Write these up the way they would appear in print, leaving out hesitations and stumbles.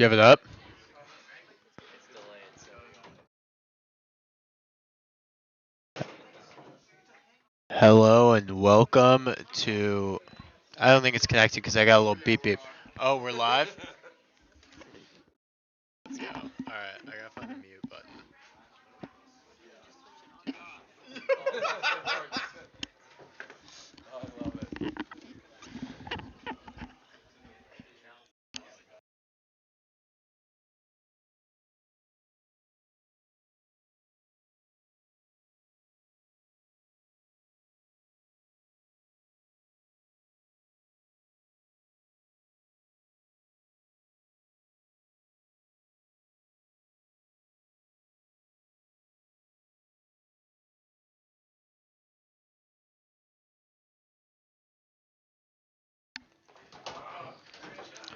Do you have it up? Hello and welcome to. I don't think it's connected because I got a little beep beep. Oh, we're live? Let's go. Alright, I gotta find the mute button. I love it.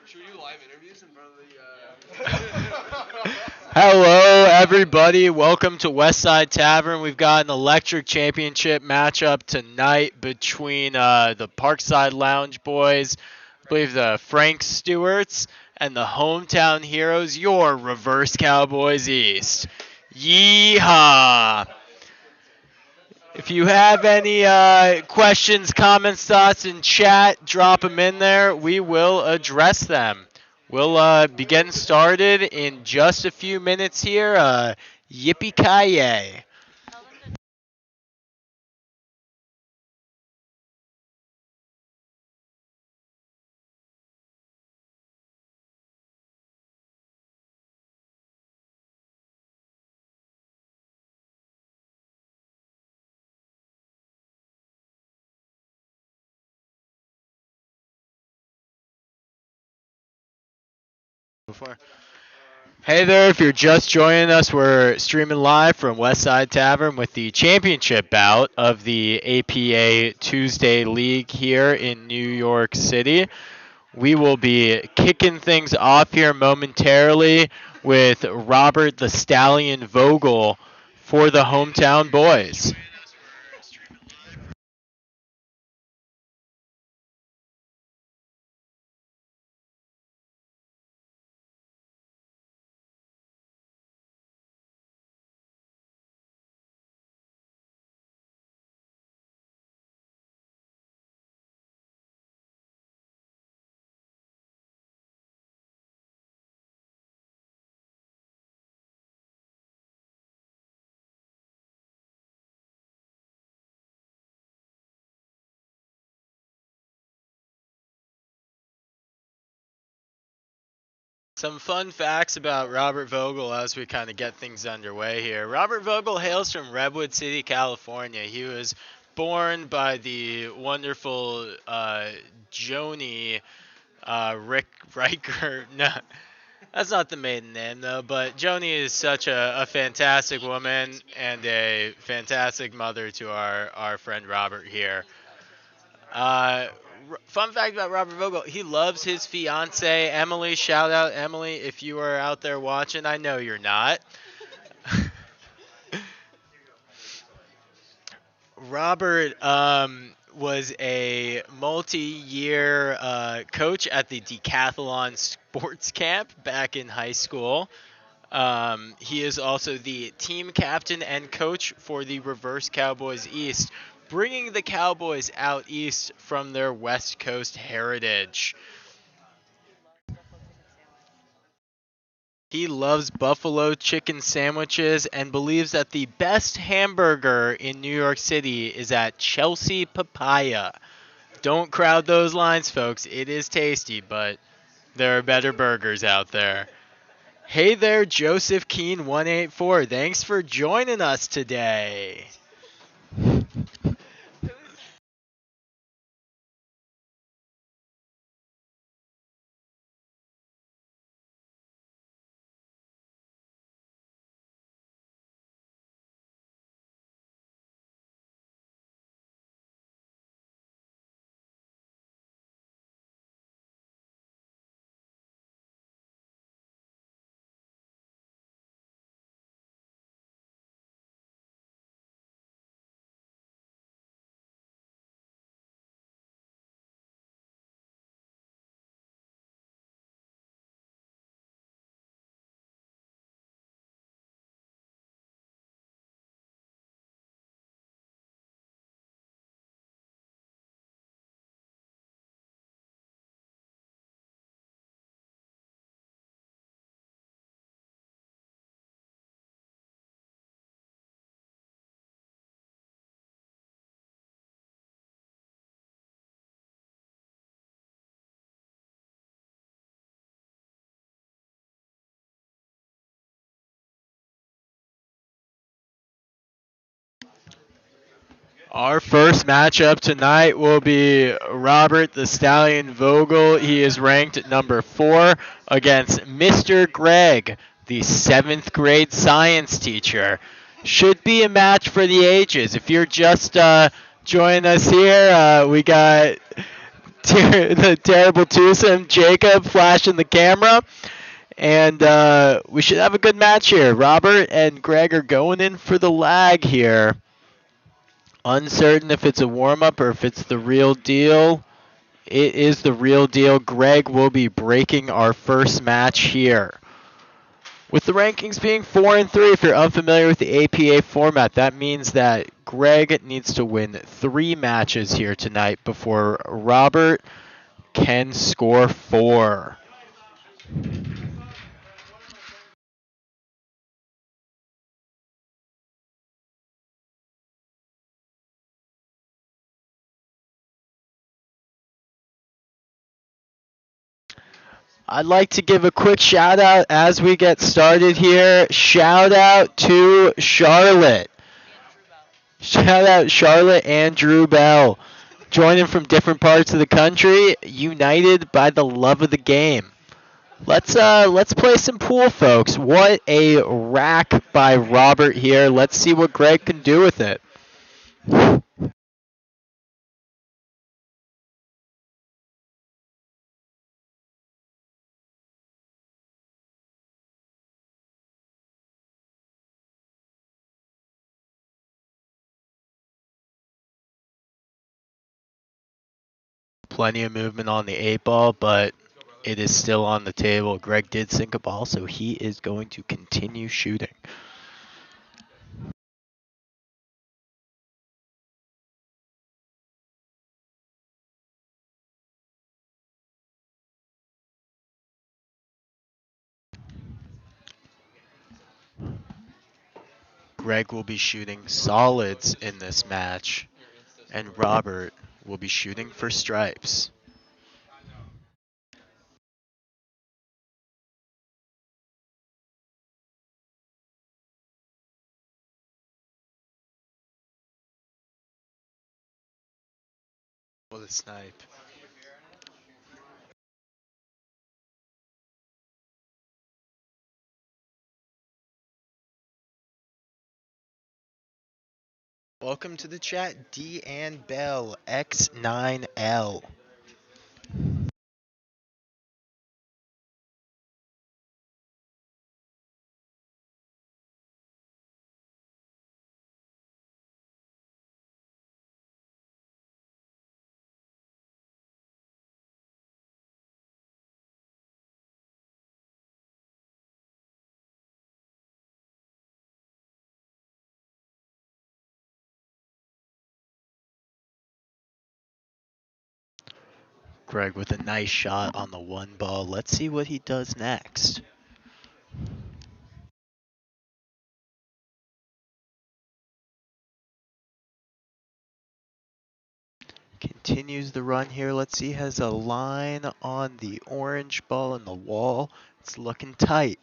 Should we do live interviews in front of the? Hello, everybody. Welcome to Westside Tavern. We've got an electric championship matchup tonight between the Parkside Lounge boys, I believe the Frank Stewarts, and the hometown heroes, your Reverse Cowboys East. Yeehaw! If you have any questions, comments, thoughts in chat, drop them in there. We will address them. We'll be getting started in just a few minutes here. Yippee-ki-yay. Before. Hey there, if you're just joining us, we're streaming live from Westside Tavern with the championship bout of the APA Tuesday League here in New York City. We will be kicking things off here momentarily with Robert the Stallion Vogel for the hometown boys. Some fun facts about Robert Vogel as we kind of get things underway here. Robert Vogel hails from Redwood City, California. He was born by the wonderful Joni Rick Riker. No, that's not the maiden name, though. But Joni is such a fantastic woman and a fantastic mother to our friend Robert here. Uh, Fun fact about Robert Vogel, he loves his fiance Emily. Shout out Emily if you are out there watching. I know you're not. Robert was a multi-year coach at the decathlon sports camp back in high school. He is also the team captain and coach for the Reverse Cowboys East, bringing the Cowboys out east from their West Coast heritage. He loves buffalo chicken sandwiches and believes that the best hamburger in New York City is at Chelsea Papaya. Don't crowd those lines, folks. It is tasty, but there are better burgers out there. Hey there, Joseph Keen 184. Thanks for joining us today. Our first matchup tonight will be Robert the Stallion Vogel. He is ranked at number 4 against Mr. Greg, the 7th grade science teacher. Should be a match for the ages. If you're just joining us here, we got the terrible twosome Jacob flashing the camera. And we should have a good match here. Robert and Greg are going in for the lag here. Uncertain if it's a warm-up or if it's the real deal. It is the real deal. Greg will be breaking our first match here. With the rankings being 4 and 3, if you're unfamiliar with the APA format, that means that Greg needs to win 3 matches here tonight before Robert can score 4. I'd like to give a quick shout out as we get started here. Shout out to Charlotte. Shout out Charlotte and Drew Bell. Joining from different parts of the country, united by the love of the game. Let's play some pool, folks. What a rack by Robert here. Let's see what Greg can do with it. Plenty of movement on the 8-ball, but it is still on the table. Greg did sink a ball, so he is going to continue shooting. Greg will be shooting solids in this match, and Robert will be shooting for stripes. What a snipe. Welcome to the chat, D and Bell X9L. Greg with a nice shot on the 1-ball. Let's see what he does next. Continues the run here. Let's see, has a line on the orange ball in the wall. It's looking tight.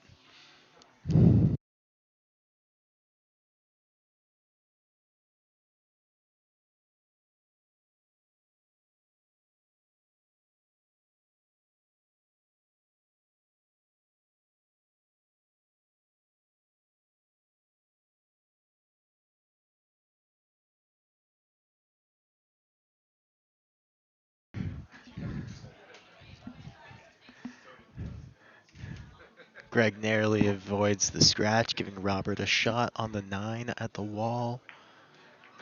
Greg narrowly avoids the scratch, giving Robert a shot on the 9 at the wall.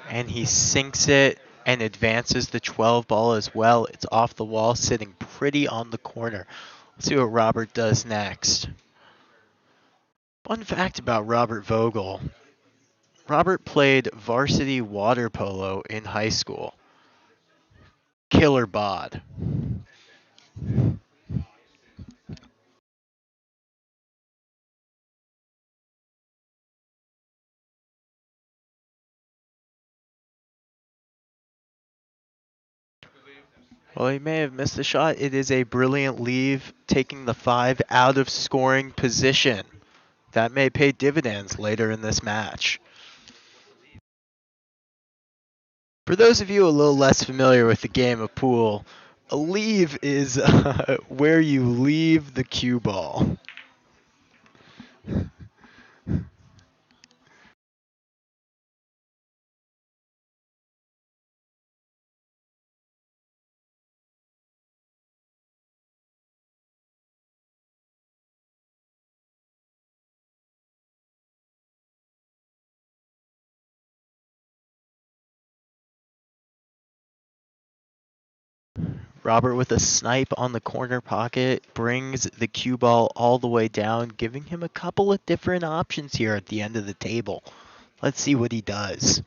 And he sinks it and advances the 12 ball as well. It's off the wall, sitting pretty on the corner. Let's see what Robert does next. Fun fact about Robert Vogel. Robert played varsity water polo in high school. Killer bod. Well, he may have missed the shot. It is a brilliant leave, taking the 5 out of scoring position. That may pay dividends later in this match. For those of you a little less familiar with the game of pool, a leave is where you leave the cue ball. Robert with a snipe on the corner pocket brings the cue ball all the way down, giving him a couple of different options here at the end of the table. Let's see what he does.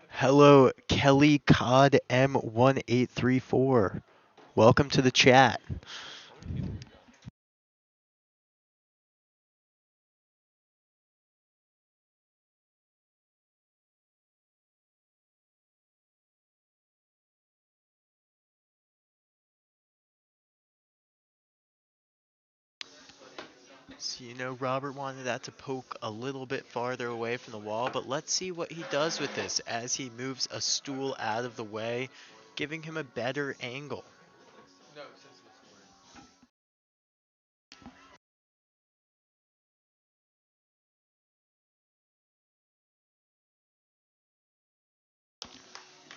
Hello, Kelly Cod M1834. Welcome to the chat. So, Robert wanted that to poke a little bit farther away from the wall, but let's see what he does with this as he moves a stool out of the way, giving him a better angle. No, sensible scoring.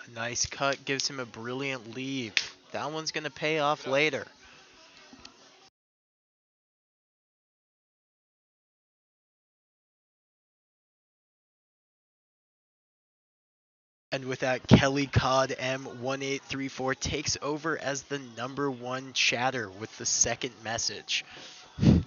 A nice cut gives him a brilliant lead. That one's going to pay off later. And with that, Kelly Cod M1834 takes over as the #1 chatter with the second message. If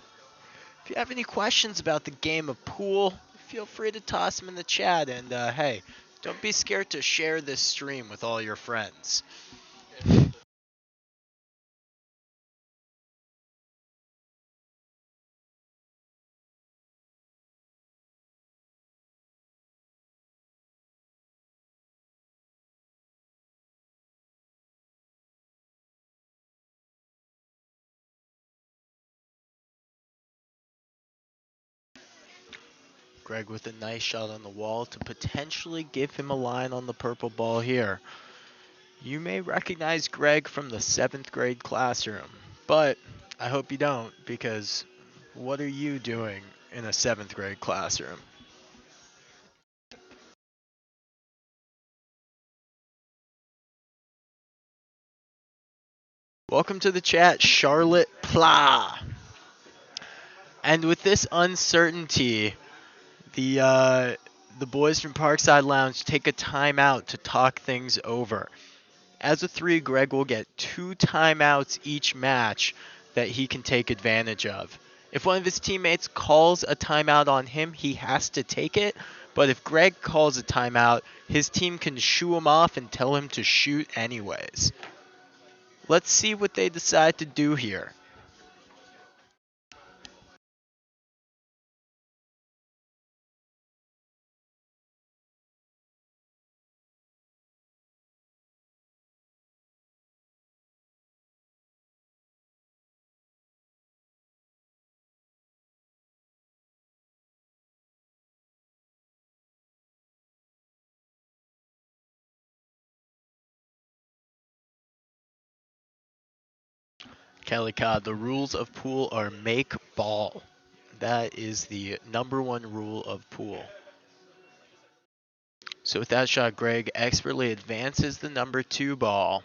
you have any questions about the game of pool, feel free to toss them in the chat. And hey, don't be scared to share this stream with all your friends. Greg with a nice shot on the wall to potentially give him a line on the purple ball here. You may recognize Greg from the 7th grade classroom, but I hope you don't, because what are you doing in a 7th grade classroom? Welcome to the chat, Charlotte Pla. And with this uncertainty, the boys from Parkside Lounge take a timeout to talk things over. As a 3, Greg will get 2 timeouts each match that he can take advantage of. If one of his teammates calls a timeout on him, he has to take it. But if Greg calls a timeout, his team can shoo him off and tell him to shoot anyways. Let's see what they decide to do here. Kelly Codd, the rules of pool are make ball. That is the #1 rule of pool. So with that shot, Greg expertly advances the #2 ball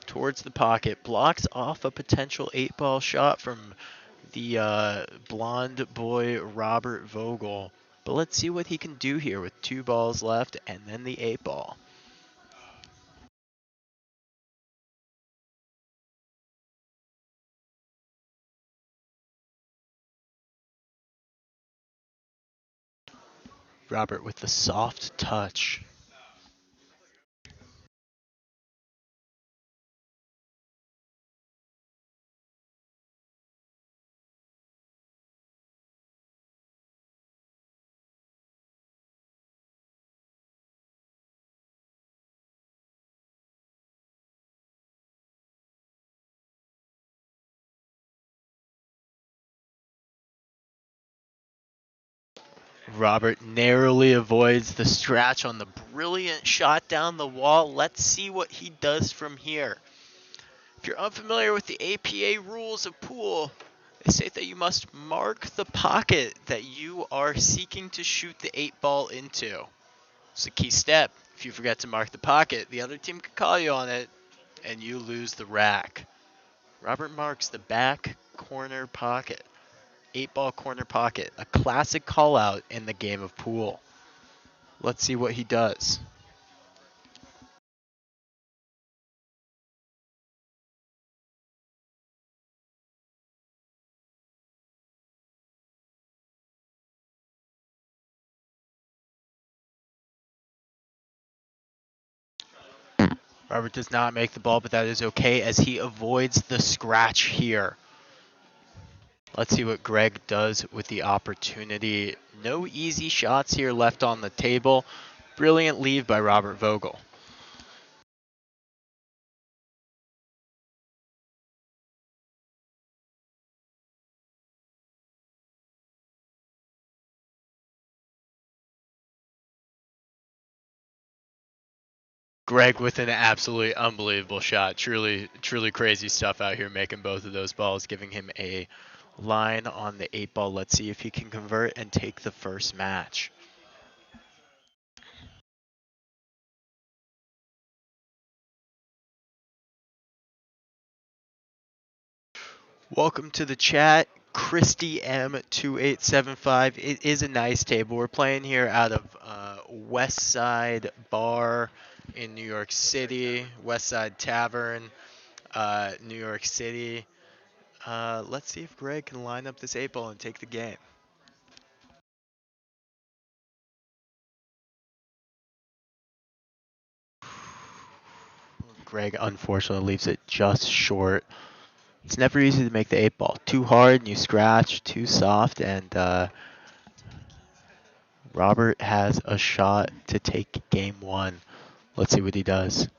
towards the pocket, blocks off a potential 8-ball shot from the blonde boy Robert Vogel. But let's see what he can do here with 2 balls left and then the 8-ball. Robert with the soft touch. Robert narrowly avoids the scratch on the brilliant shot down the wall. Let's see what he does from here. If you're unfamiliar with the APA rules of pool, they state that you must mark the pocket that you are seeking to shoot the 8-ball into. It's a key step. If you forget to mark the pocket, the other team can call you on it, and you lose the rack. Robert marks the back corner pocket. 8-ball corner pocket, a classic call out in the game of pool. Let's see what he does. Robert does not make the ball, but that is okay as he avoids the scratch here. Let's see what Greg does with the opportunity. No easy shots here left on the table. Brilliant lead by Robert Vogel. Greg with an absolutely unbelievable shot. Truly crazy stuff out here making both of those balls, giving him a line on the 8-ball. Let's see if he can convert and take the first match. Welcome to the chat, Christy M2875. It is a nice table. We're playing here out of West Side Bar in New York City, West Side Tavern, New York City. Let's see if Greg can line up this 8-ball and take the game. Greg unfortunately leaves it just short. It's never easy to make the 8-ball. Too hard and you scratch, too soft, and Robert has a shot to take game one. Let's see what he does.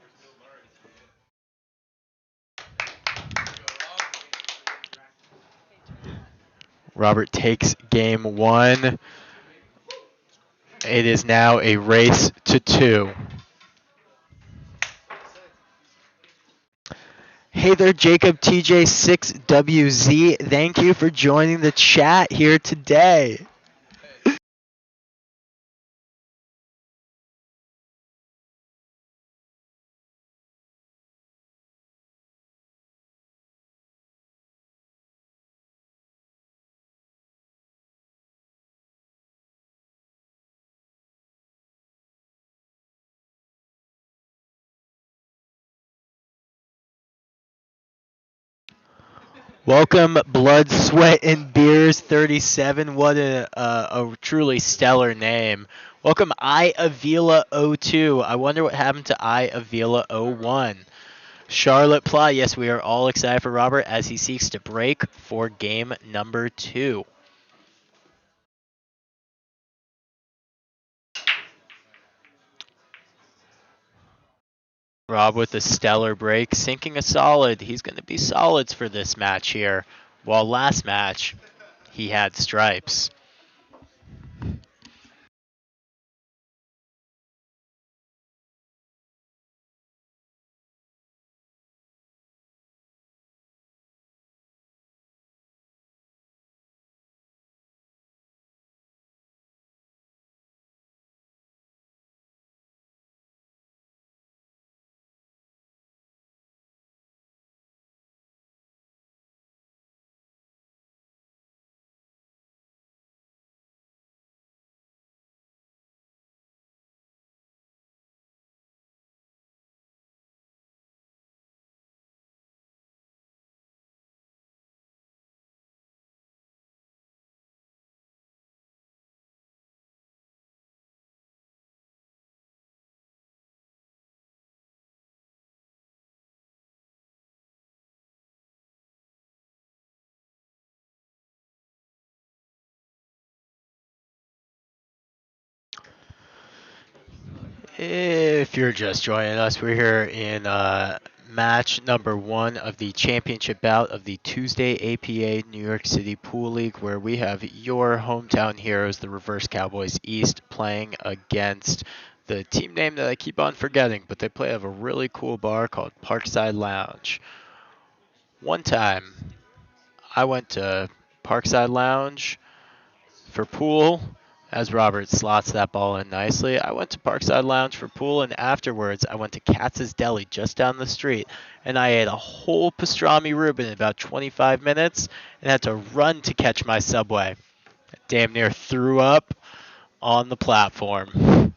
Robert takes game one. It is now a race to 2. Hey there, Jacob TJ6WZ. Thank you for joining the chat here today. Welcome, Blood, Sweat, and Beers 37. What a truly stellar name. Welcome, I Avila 02. I wonder what happened to I Avila 01. Charlotte Pla, yes, we are all excited for Robert as he seeks to break for game number 2. Rob with a stellar break, sinking a solid. He's going to be solids for this match here. While last match, he had stripes. If you're just joining us, we're here in match number 1 of the championship bout of the Tuesday APA New York City Pool League, where we have your hometown heroes, the Reverse Cowboys East, playing against the team name that I keep on forgetting, but they play at a really cool bar called Parkside Lounge. One time, I went to Parkside Lounge for pool, as Robert slots that ball in nicely. I went to Parkside Lounge for pool, and afterwards I went to Katz's Deli just down the street, and I ate a whole pastrami Reuben in about 25 minutes and had to run to catch my subway. I damn near threw up on the platform.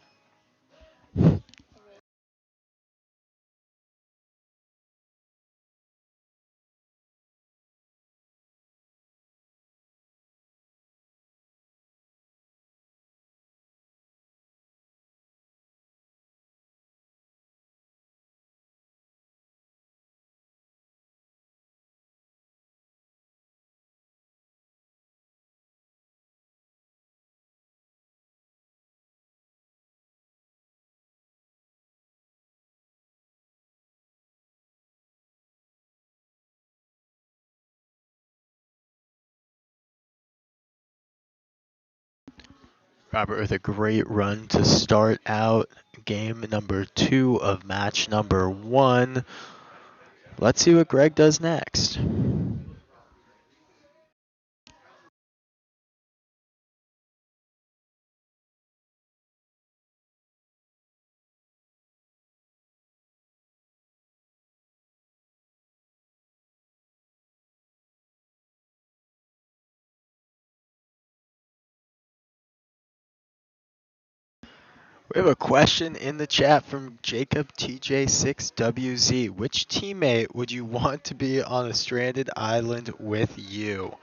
Robert with a great run to start out game number 2 of match number 1. Let's see what Greg does next. We have a question in the chat from Jacob TJ6WZ. Which teammate would you want to be on a stranded island with you?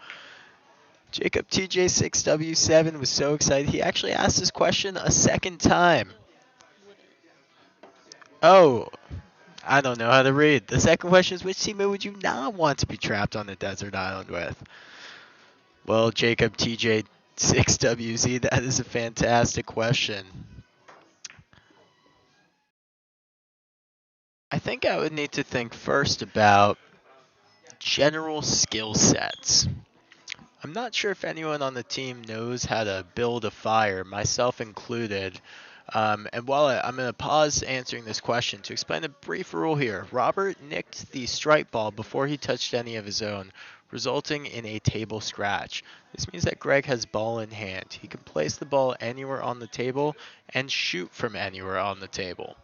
Jacob TJ6W7 was so excited. He actually asked this question a second time. Oh, I don't know how to read. The second question is, which teammate would you not want to be trapped on a desert island with? Well, Jacob TJ6WZ, that is a fantastic question. I think I would need to think first about general skill sets. I'm not sure if anyone on the team knows how to build a fire, myself included. And while I'm going to pause answering this question to explain a brief rule here. Robert nicked the strike ball before he touched any of his own, resulting in a table scratch. This means that Greg has ball in hand. He can place the ball anywhere on the table and shoot from anywhere on the table.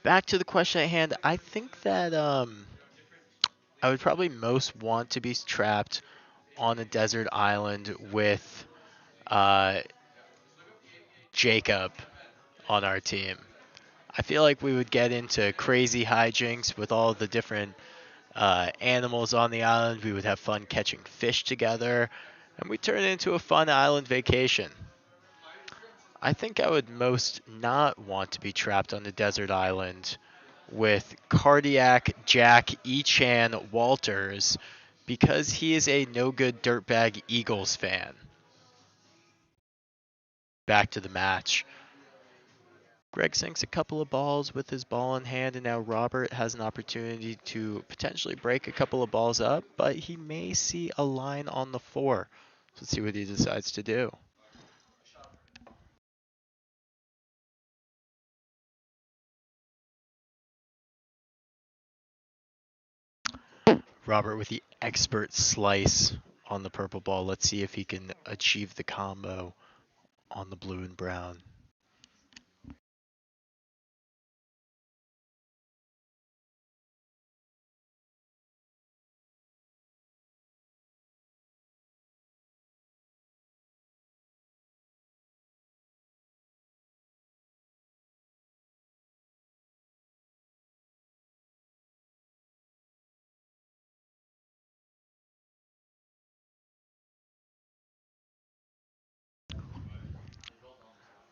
Back to the question at hand, I think that I would probably most want to be trapped on a desert island with Jacob on our team. I feel like we would get into crazy hijinks with all the different animals on the island. We would have fun catching fish together, and we'd turn it into a fun island vacation. I think I would most not want to be trapped on the desert island with Cardiac Jack Echan Walters because he is a no-good dirtbag Eagles fan. Back to the match. Greg sinks a couple of balls with his ball in hand, and now Robert has an opportunity to potentially break a couple of balls up, but he may see a line on the 4. Let's see what he decides to do. Robert with the expert slice on the purple ball. Let's see if he can achieve the combo on the blue and brown.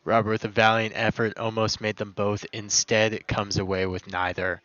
Robert with a valiant effort almost made them both. Instead, it comes away with neither.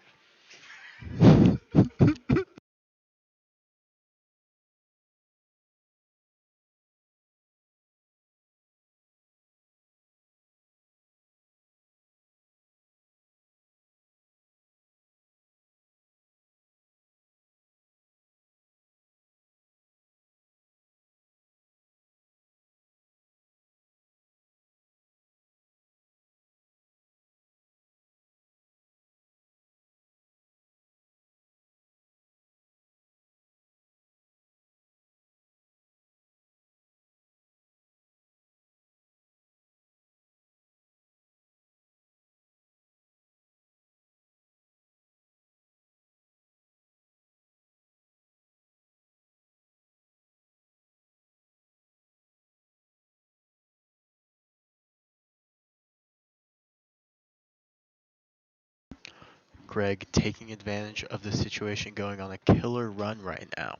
Greg taking advantage of the situation, going on a killer run right now.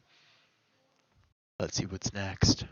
Let's see what's next.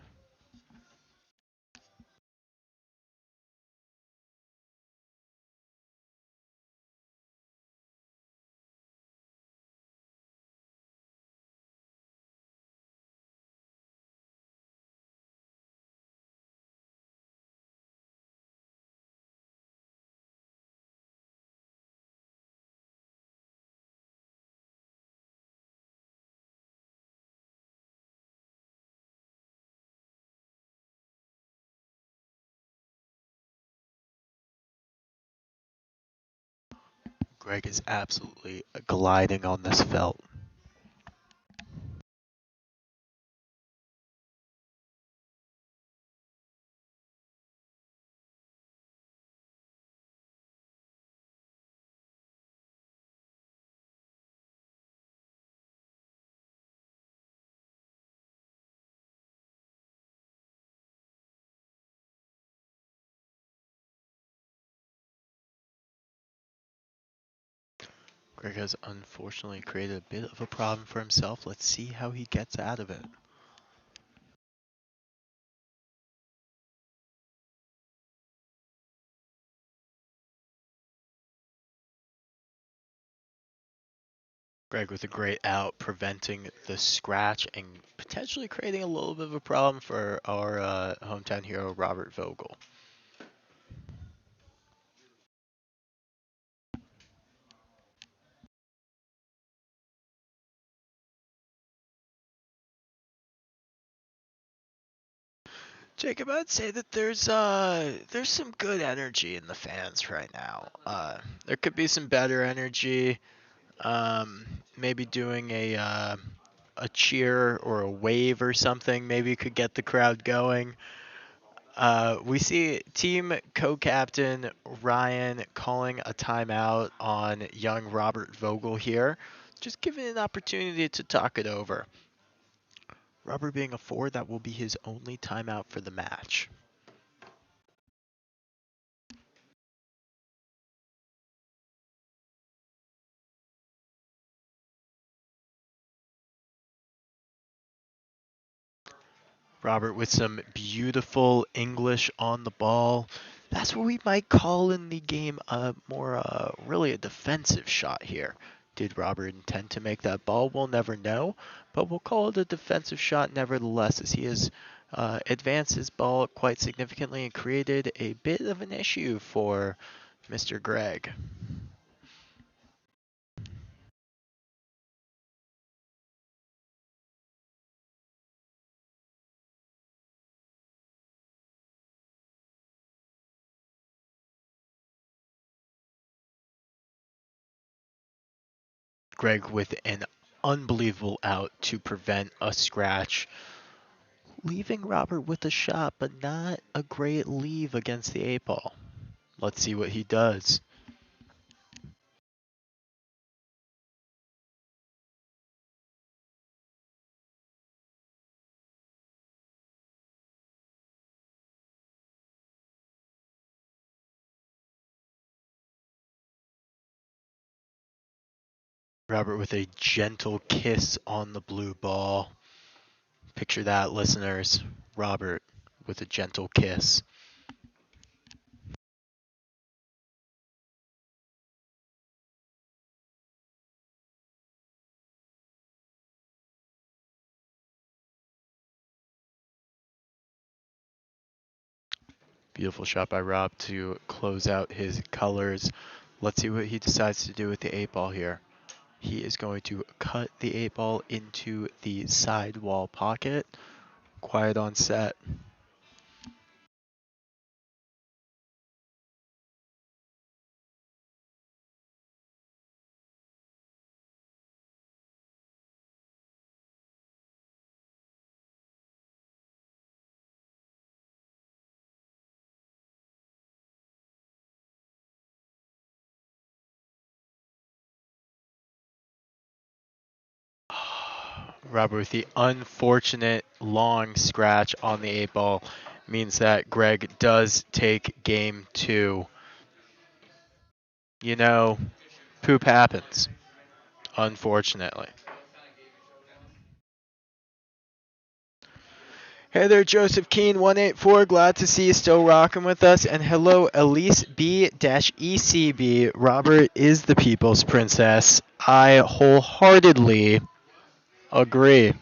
Greg is absolutely gliding on this felt. Greg has unfortunately created a bit of a problem for himself. Let's see how he gets out of it. Greg with a great out, preventing the scratch and potentially creating a little bit of a problem for our hometown hero, Robert Vogel. Jacob, I'd say that there's some good energy in the fans right now. There could be some better energy. Maybe doing a cheer or a wave or something maybe could get the crowd going. We see team co-captain Ryan calling a timeout on young Robert Vogel here, just giving an opportunity to talk it over. Robert being a forward, that will be his only timeout for the match. Robert with some beautiful English on the ball. That's what we might call in the game really a defensive shot here. Did Robert intend to make that ball? We'll never know, but we'll call it a defensive shot nevertheless, as he has advanced his ball quite significantly and created a bit of an issue for Mr. Greg. Greg with an unbelievable out to prevent a scratch, leaving Robert with a shot, but not a great leave against the 8-ball. Let's see what he does. Robert with a gentle kiss on the blue ball. Picture that, listeners. Robert with a gentle kiss. Beautiful shot by Rob to close out his colors. Let's see what he decides to do with the 8-ball here. He is going to cut the 8-ball into the side wall pocket. Quiet on set. Robert with the unfortunate long scratch on the 8-ball means that Greg does take game 2. You know, poop happens, unfortunately. Hey there, Joseph Keen, 184. Glad to see you still rocking with us. And hello, Elise B-ECB. Robert is the people's princess. I wholeheartedly agree.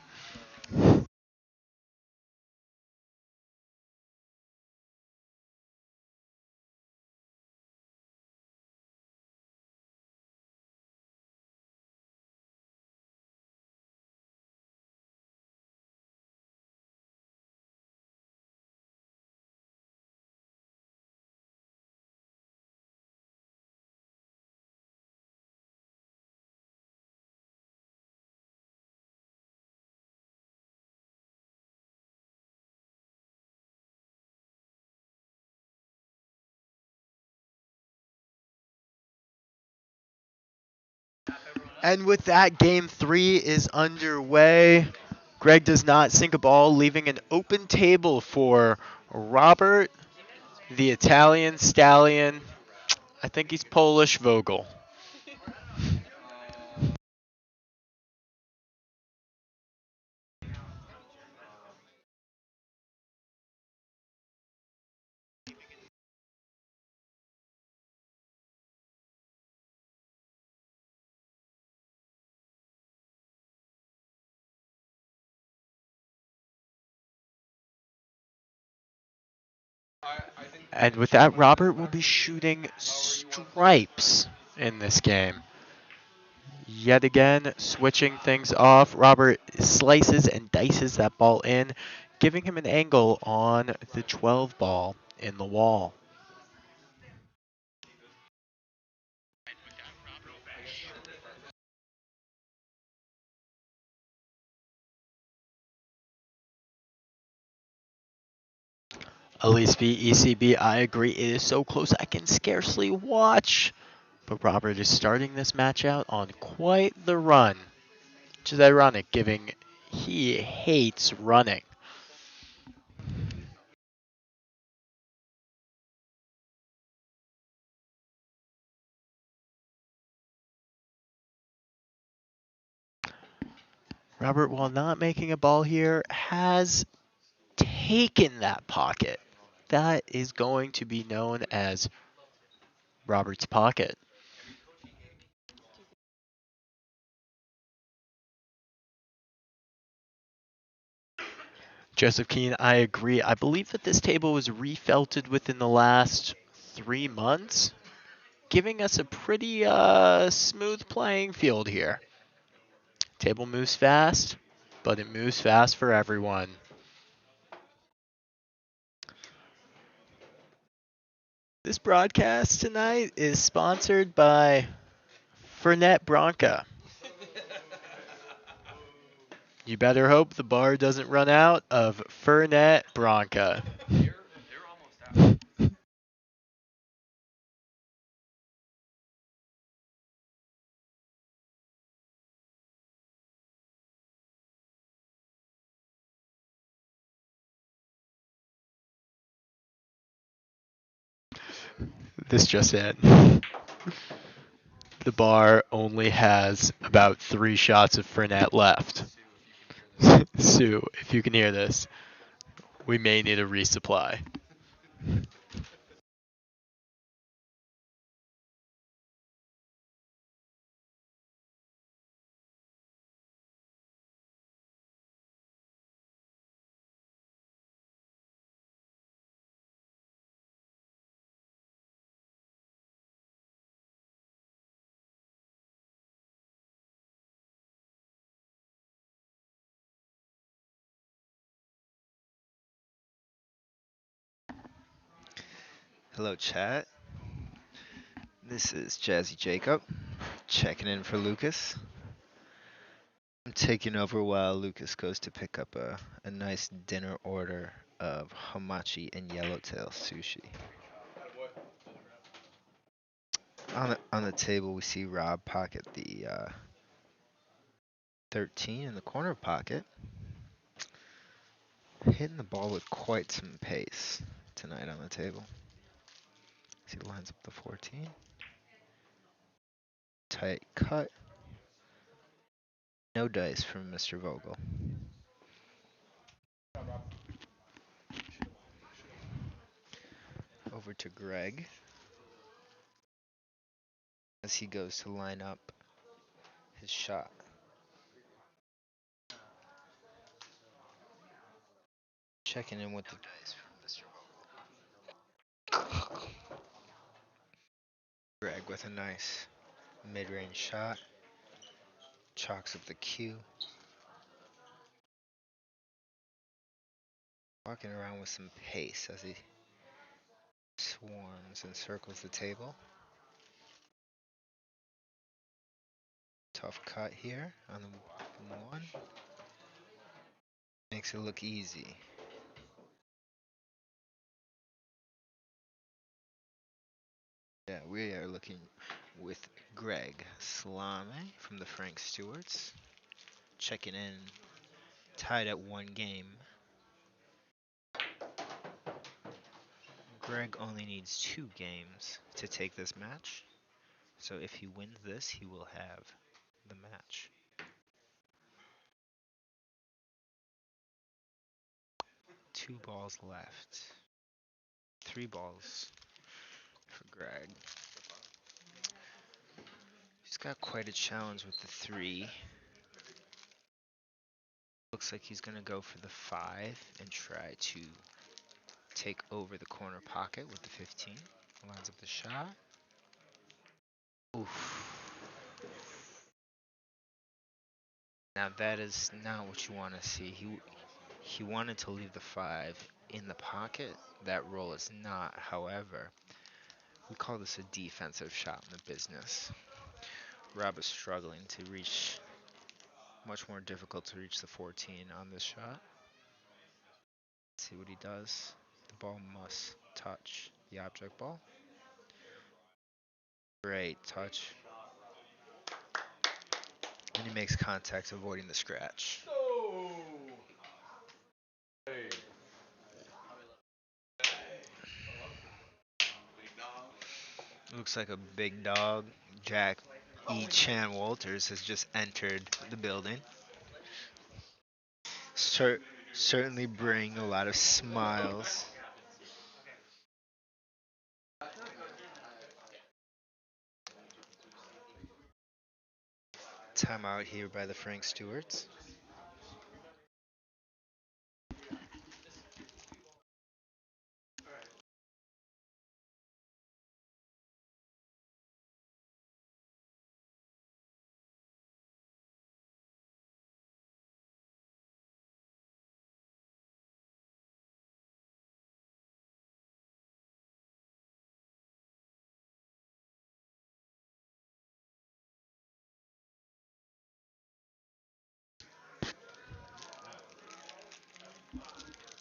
And with that, game 3 is underway. Greg does not sink a ball, leaving an open table for Robert, the Italian stallion. I think he's Polish Vogel. And with that, Robert will be shooting stripes in this game. Yet again, switching things off, Robert slices and dices that ball in, giving him an angle on the 12 ball in the wall. Elise v ECB, I agree, it is so close I can scarcely watch. But Robert is starting this match out on quite the run, which is ironic, given he hates running. Robert, while not making a ball here, has taken that pocket. That is going to be known as Robert's pocket. Joseph Keen, I agree. I believe that this table was refelted within the last 3 months, giving us a pretty smooth playing field here. Table moves fast, but it moves fast for everyone. This broadcast tonight is sponsored by Fernet Branca. You better hope the bar doesn't run out of Fernet Branca. This just in. The bar only has about 3 shots of Fernet left. Sue, if you can hear this, we may need a resupply. Hello, chat. This is Jazzy Jacob, checking in for Lucas. I'm taking over while Lucas goes to pick up a nice dinner order of hamachi and yellowtail sushi. On the table, we see Rob pocket the 13 in the corner pocket, hitting the ball with quite some pace tonight on the table. As he lines up the 14. tight cut. No dice from Mr. Vogel. Over to Greg as he goes to line up his shot. Checking in with the dice from Mr. Vogel. Greg with a nice mid-range shot. Chalks up the cue. Walking around with some pace as he swarms and circles the table. Tough cut here on the one. Makes it look easy. Yeah, we are looking with Greg Salame from the Frank Stewarts. Checking in, tied at 1 game. Greg only needs 2 games to take this match. So if he wins this, he will have the match. 2 balls left. 3 balls for Greg. He's got quite a challenge with the 3. Looks like he's going to go for the 5 and try to take over the corner pocket with the 15. Lines up the shot. Oof. Now that is not what you want to see. He wanted to leave the 5 in the pocket. That roll is not. However, we call this a defensive shot in the business. Rob is struggling to reach, much more difficult to reach the 14 on this shot. Let's see what he does. The ball must touch the object ball. Great touch. And he makes contact, avoiding the scratch. Looks like a big dog. Jack E. Chan Walters has just entered the building. Certainly bring a lot of smiles. Timeout here by the Frank Stewarts.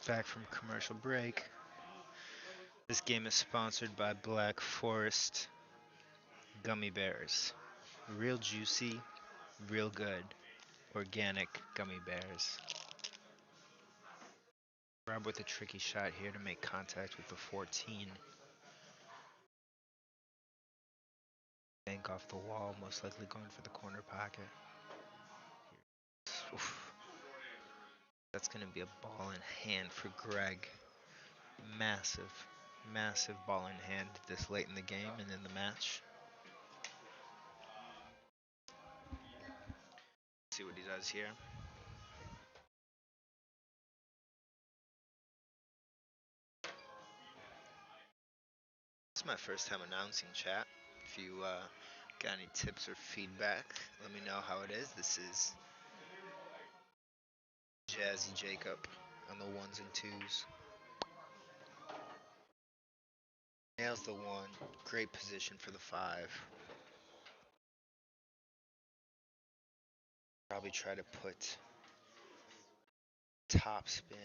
Back from commercial break. This game is sponsored by Black Forest Gummy Bears. Real juicy, real good, organic gummy bears. Rob with a tricky shot here to make contact with the 14. Bank off the wall, most likely going for the corner pocket. Oof. That's going to be a ball in hand for Greg. Massive, massive ball in hand this late in the game and in the match. See what he does here. This is my first time announcing, chat. If you got any tips or feedback, let me know how it is. This is Jazzy Jacob on the 1s and 2s. Nails the 1. Great position for the 5. Probably try to put top spin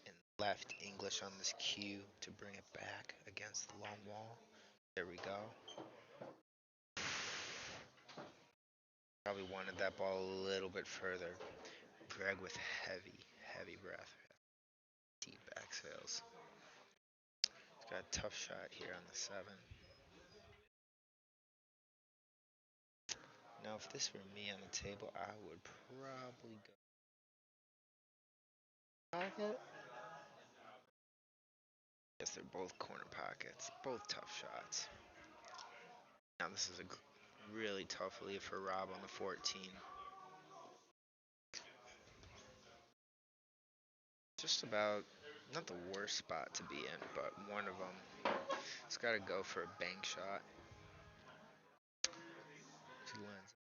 and left English on this cue to bring it back against the long wall. There we go. Probably wanted that ball a little bit further. Greg with heavy, heavy breath. Deep exhales. He's got a tough shot here on the 7. Now, if this were me on the table, I would probably go pocket. Yes, they're both corner pockets, both tough shots. Now, this is a really tough lead for Rob on the 14. Just about not the worst spot to be in, but one of them. He's got to go for a bank shot. He lands.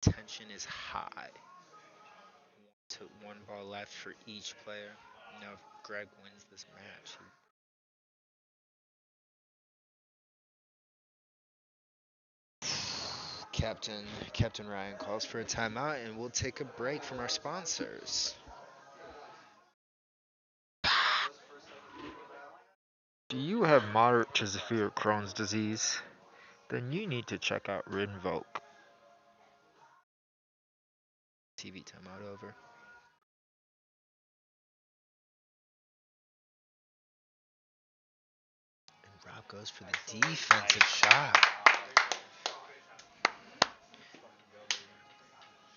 Tension is high. One ball left for each player. Now, if Greg wins this match, Captain Ryan calls for a timeout, and we'll take a break from our sponsors. Do you have moderate to severe Crohn's disease? Then you need to check out Rinvoq. TV timeout over. And Rob goes for the defensive shot.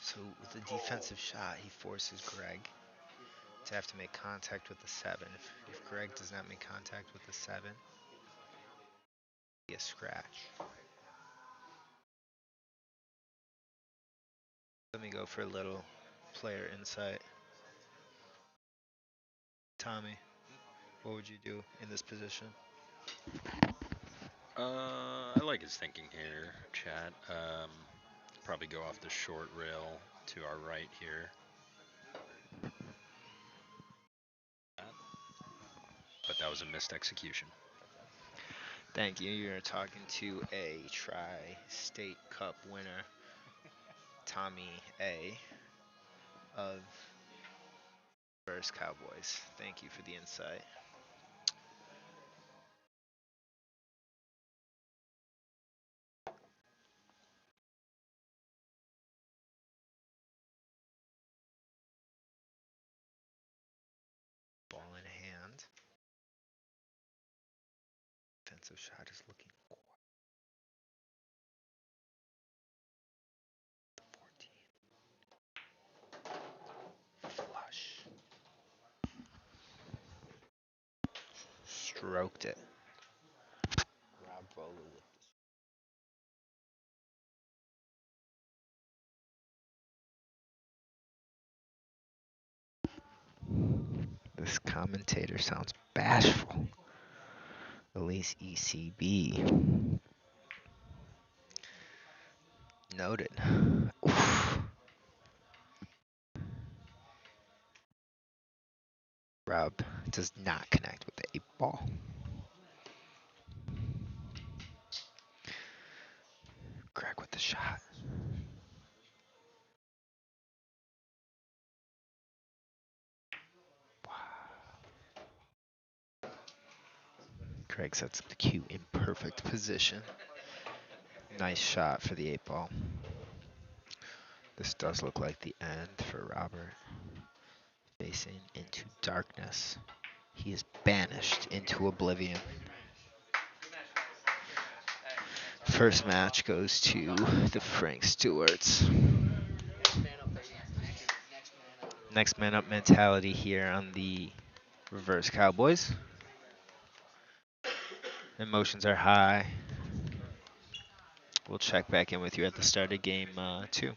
So with the defensive shot, he forces Greg to have to make contact with the 7. If Greg does not make contact with the 7, he a scratch. Let me go for a little player insight. Tommy, what would you do in this position? I like his thinking here, Chad. Probably go off the short rail to our right here. But that was a missed execution. Thank you. You're talking to a Tri-State Cup winner, Tommy A. of First Cowboys. Thank you for the insight. Ball in hand. Defensive shot is looking quiet. 14. Flush. Stroked it. Rob Vogel with this commentator sounds bashful. At least ECB. Noted. Oof. Rob does not connect with the 8 ball. Greg with the shot. Wow. Craig sets up the cue in perfect position. Nice shot for the 8 ball. This does look like the end for Robert. Facing into darkness. He is banished into oblivion. First match goes to the Frank Stewarts. Next man up mentality here on the Reverse Cowboys. Emotions are high. We'll check back in with you at the start of game 2.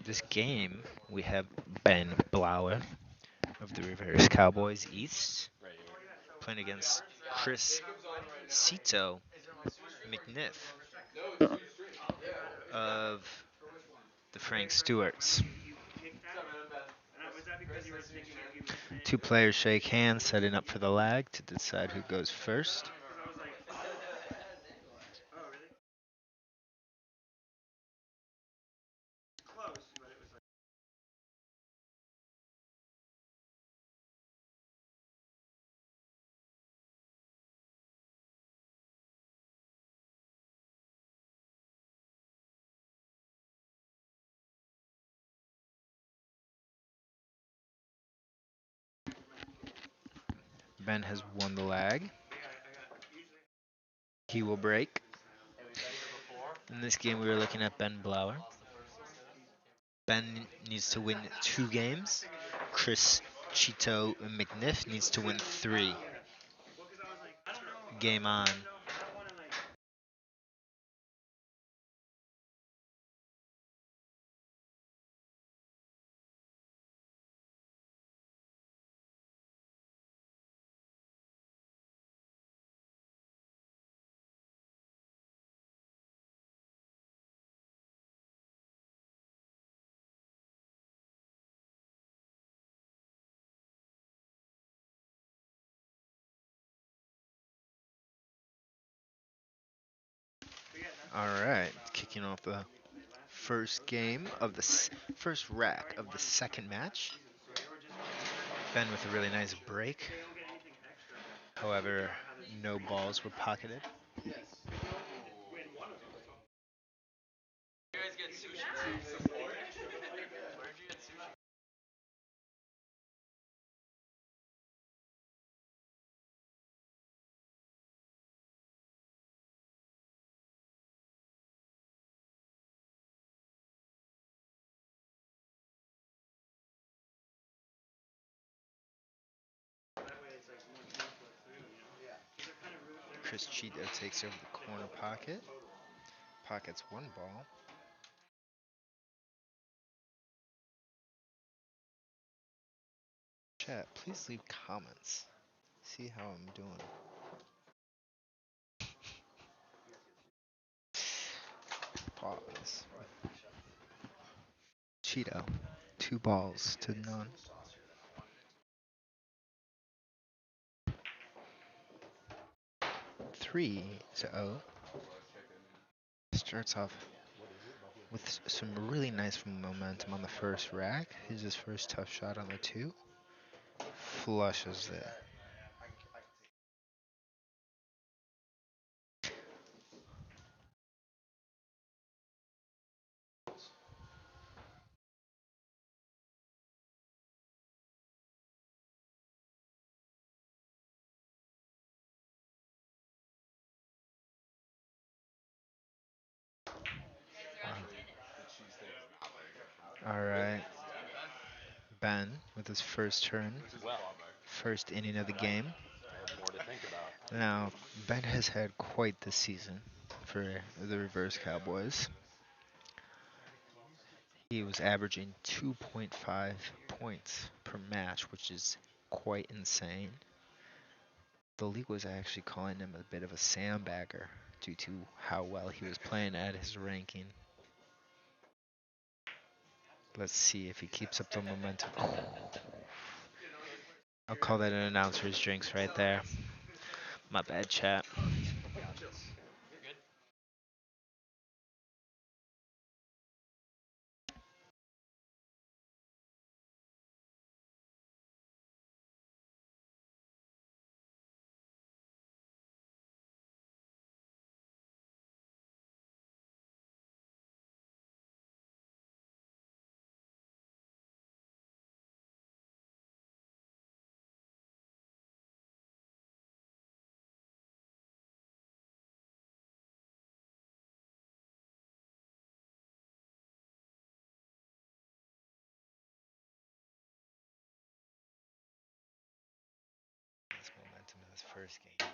This game, we have Ben Blauer of the Reverse Cowboys East playing against Chris Cito McNiff of the Frank Stewarts. Two players shake hands, setting up for the lag to decide who goes first. Ben has won the lag. He will break. In this game, we were looking at Ben Blauer. Ben needs to win 2 games. Chris Chito McNiff needs to win 3. Game on. All right, kicking off the first game of the first rack of the second match. Ben with a really nice break. However, no balls were pocketed. Chris Cheeto takes over the corner pocket. Pockets 1 ball. Chat, please leave comments. See how I'm doing. Pause. Cheeto, 2 balls to none. Three to 0. Starts off with some really nice momentum on the first rack. Here's his first tough shot on the 2. Flushes it. All right. Ben with his first turn, first inning of the game. Now, Ben has had quite the season for the Reverse Cowboys. He was averaging 2.5 points per match, which is quite insane. The league was actually calling him a bit of a sandbagger due to how well he was playing at his ranking. Let's see if he keeps up the momentum. I'll call that an announcer's drinks right there. My bad, chat. This momentum in this first game.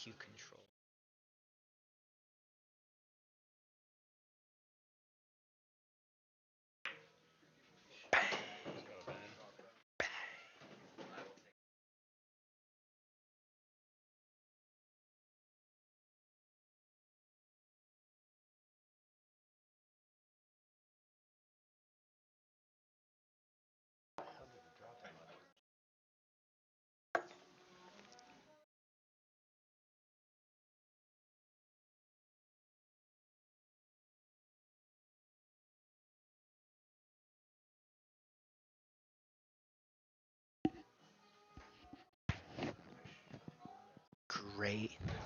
cue control.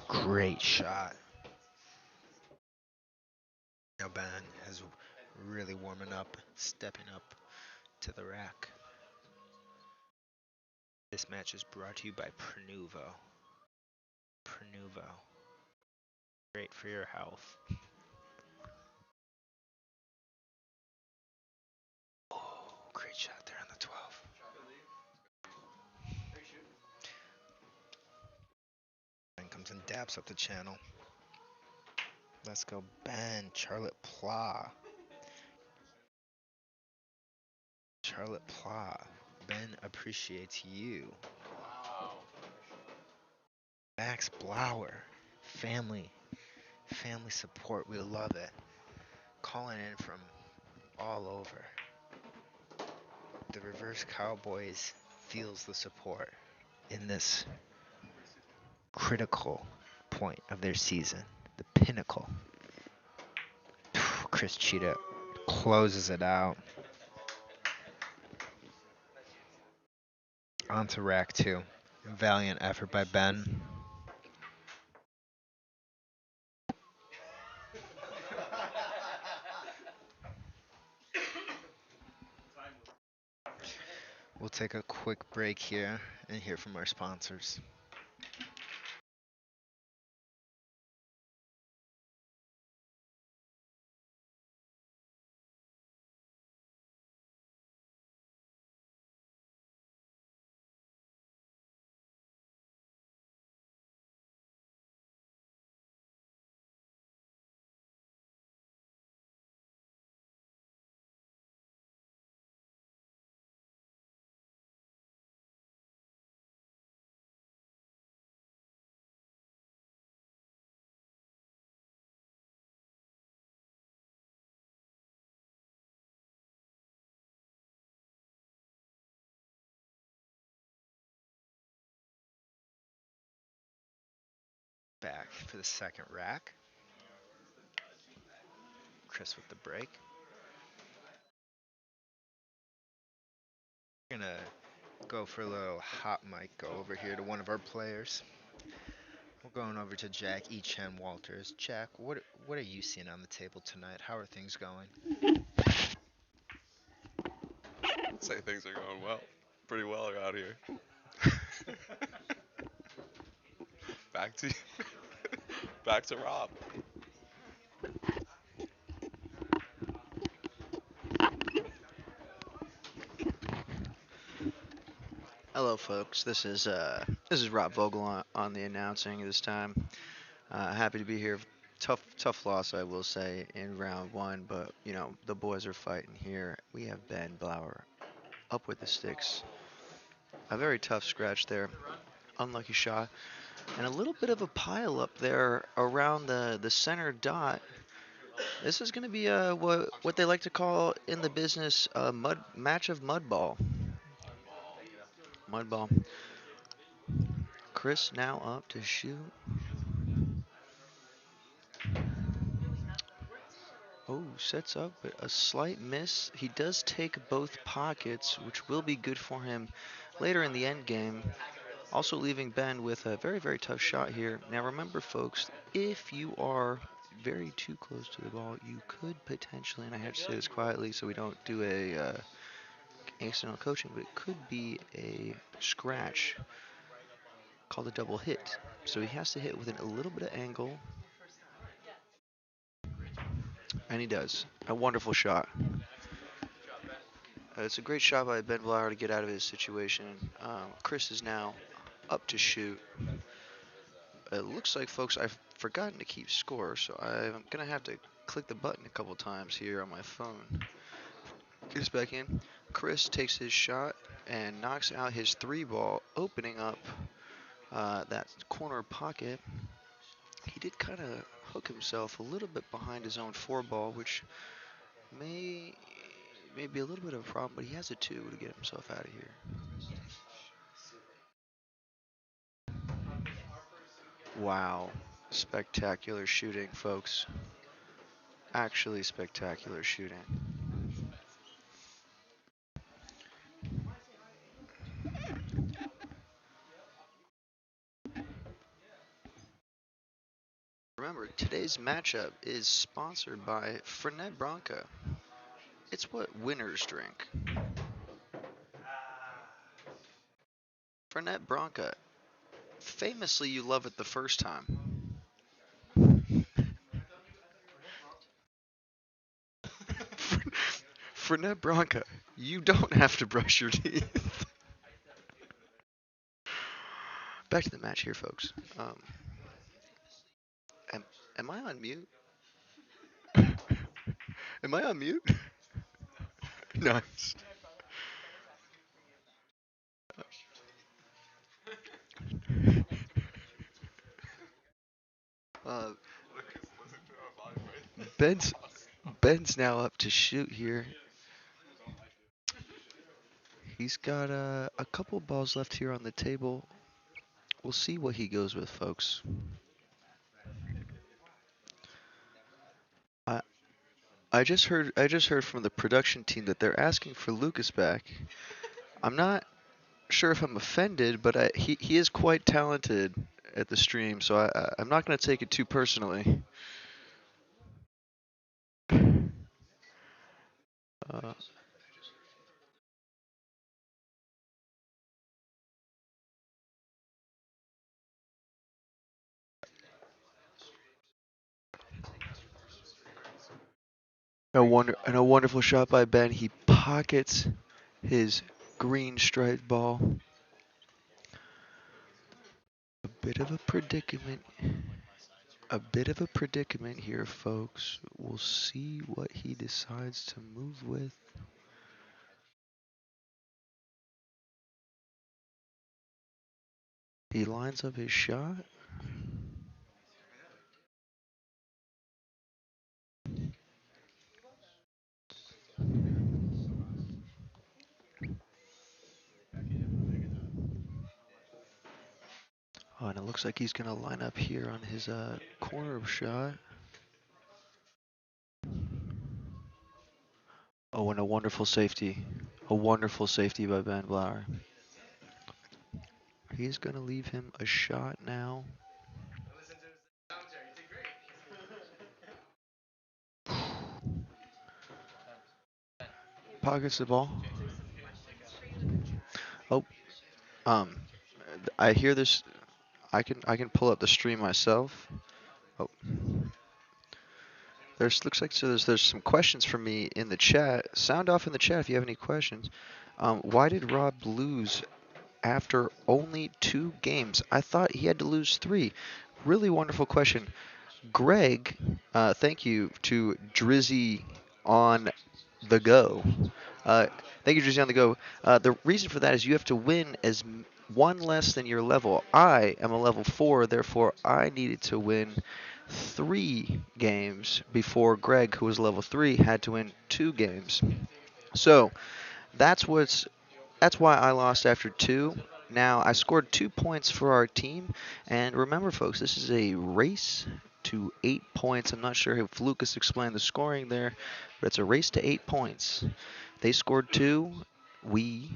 Great shot. Now Ben is really warming up, stepping up to the rack. This match is brought to you by Prenuvo. Prenuvo. Great for your health. Oh, great shot there on the 12. Ben comes and dabs up the channel. Let's go, Ben. Charlotte Pla. Charlotte Pla. Ben appreciates you. Max Blower. Family support. We love it. Calling in from all over. The Reverse Cowboys feels the support in this critical point of their season. The pinnacle. Chris Cheetah closes it out. Onto rack 2. Valiant effort by Ben. We'll take a quick break here and hear from our sponsors. Back for the second rack. Chris with the break. We're gonna go for a little hot mic go over here to one of our players. We're going over to Jack Echen Walters. Jack, what are you seeing on the table tonight? How are things going? I'd say things are going well. Pretty well out here. back to back to Rob. Hello, folks. This is Rob Vogel on the announcing this time. Happy to be here. Tough loss, I will say, in round 1, but you know the boys are fighting here. We have Ben Blower up with the sticks. A very tough scratch there, unlucky shot, and a little bit of a pile up there around the center dot. This is going to be what they like to call in the business a match of mud ball. Mud ball. Chris now up to shoot. Oh, sets up but a slight miss. He does take both pockets, which will be good for him later in the end game. Also leaving Ben with a very, very tough shot here. Now remember, folks, if you are very too close to the ball, you could potentially, and I have to say this quietly so we don't do a external coaching, but it could be a scratch called a double hit. So he has to hit with a little bit of angle, and he does. A wonderful shot. It's a great shot by Ben Blower to get out of his situation. Chris is now up to shoot. it looks like, folks, I've forgotten to keep score, so I'm gonna have to click the button a couple times here on my phone. Get us back in. Chris takes his shot and knocks out his 3 ball, opening up that corner pocket. He did kind of hook himself a little bit behind his own 4 ball, which may be a little bit of a problem, but he has a 2 to get himself out of here. Wow. Spectacular shooting, folks. Actually spectacular shooting. Remember, today's matchup is sponsored by Fernet Branca. It's what winners drink. Fernet Branca. Famously, you love it the first time. Fernet Branca. You don't have to brush your teeth. Back to the match here, folks. Am I on mute? Am I on mute? Nice. Uh, Ben's now up to shoot here. He's got a couple balls left here on the table. We'll see what he goes with, folks. I I just heard from the production team that they're asking for Lucas back. I'm not sure if I'm offended, but he is quite talented at the stream, so I'm not going to take it too personally. Uh, a wonderful shot by Ben. He pockets his green striped ball. A bit of a predicament. A bit of a predicament here, folks. We'll see what he decides to move with. He lines up his shot. Oh, and it looks like he's going to line up here on his corner shot. Oh, and a wonderful safety. A wonderful safety by Ben Blauer. He's going to leave him a shot now. Pockets the ball. Oh, I hear this. I can pull up the stream myself. Oh, looks like there's some questions for me in the chat. Sound off in the chat if you have any questions. Why did Rob lose after only 2 games? I thought he had to lose 3. Really wonderful question. Greg, thank you to Drizzy on the go. Thank you, Drizzy on the go. The reason for that is you have to win as 1 less than your level. I am a level 4, therefore I needed to win 3 games before Greg, who was level 3, had to win 2 games. So that's why I lost after 2. Now, I scored 2 points for our team, and remember, folks, this is a race to 8 points. I'm not sure if Lucas explained the scoring there, but it's a race to 8 points. They scored 2. We,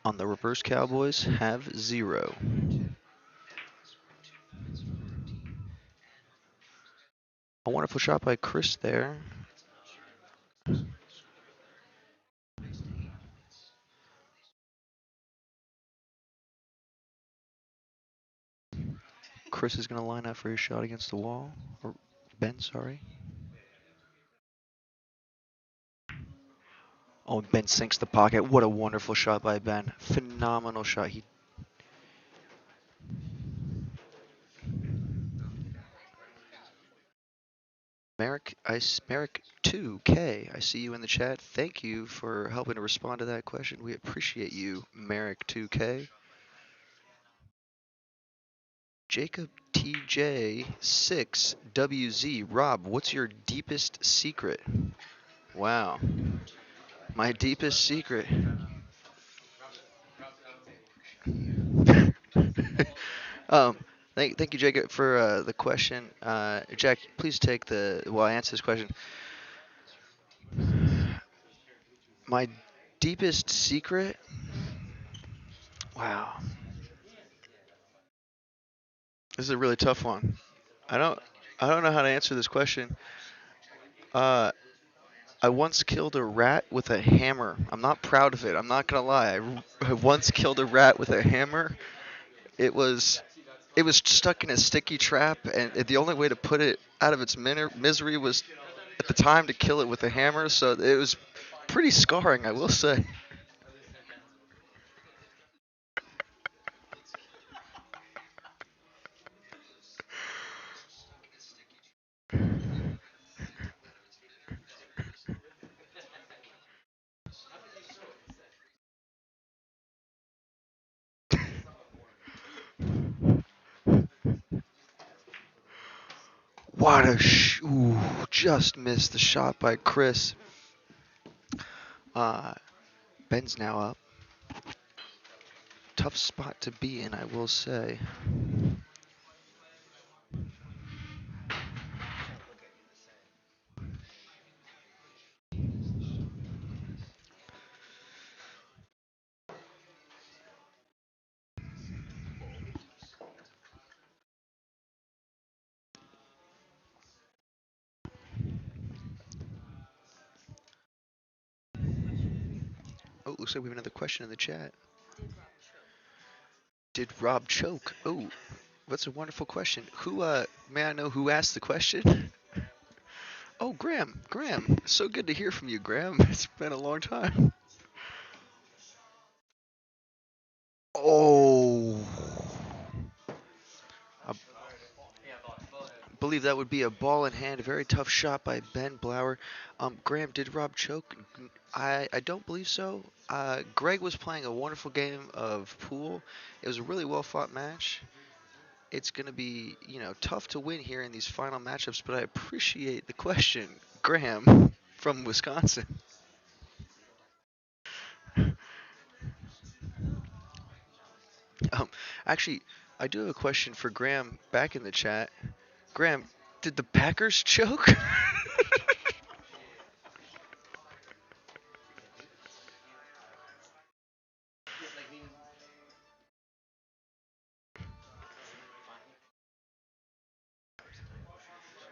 on the Reverse Cowboys, have 0. A wonderful shot by Chris there. Chris is going to line up for his shot against the wall. Or Ben, sorry. Oh, Ben sinks the pocket. What a wonderful shot by Ben. Phenomenal shot. Merrick 2K. I see you in the chat. Thank you for helping to respond to that question. We appreciate you, Merrick 2K. Jacob TJ 6WZ. Rob, what's your deepest secret? Wow. My deepest secret. um, thank you, Jacob, for the question. Jack, please take while I answer this question. My deepest secret? Wow. This is a really tough one. I don't know how to answer this question. I once killed a rat with a hammer. I'm not proud of it. I'm not gonna lie. I once killed a rat with a hammer. It was stuck in a sticky trap, and the only way to put it out of its misery was at the time to kill it with a hammer. So it was pretty scarring, I will say. What a ooh, just missed the shot by Chris. Ben's now up. Tough spot to be in, I will say. Oh, looks like we have another question in the chat. Did Rob choke? Oh, that's a wonderful question. Who, may I know who asked the question? Oh, Graham. Graham, so good to hear from you, Graham. It's been a long time. Oh. I believe that would be a ball in hand. A very tough shot by Ben Blower. Graham, did Rob choke? I don't believe so. Greg was playing a wonderful game of pool. It was a really well fought match. It's going to be, tough to win here in these final matchups, but I appreciate the question, Graham from Wisconsin. Actually, I do have a question for Graham back in the chat. Graham, did the Packers choke?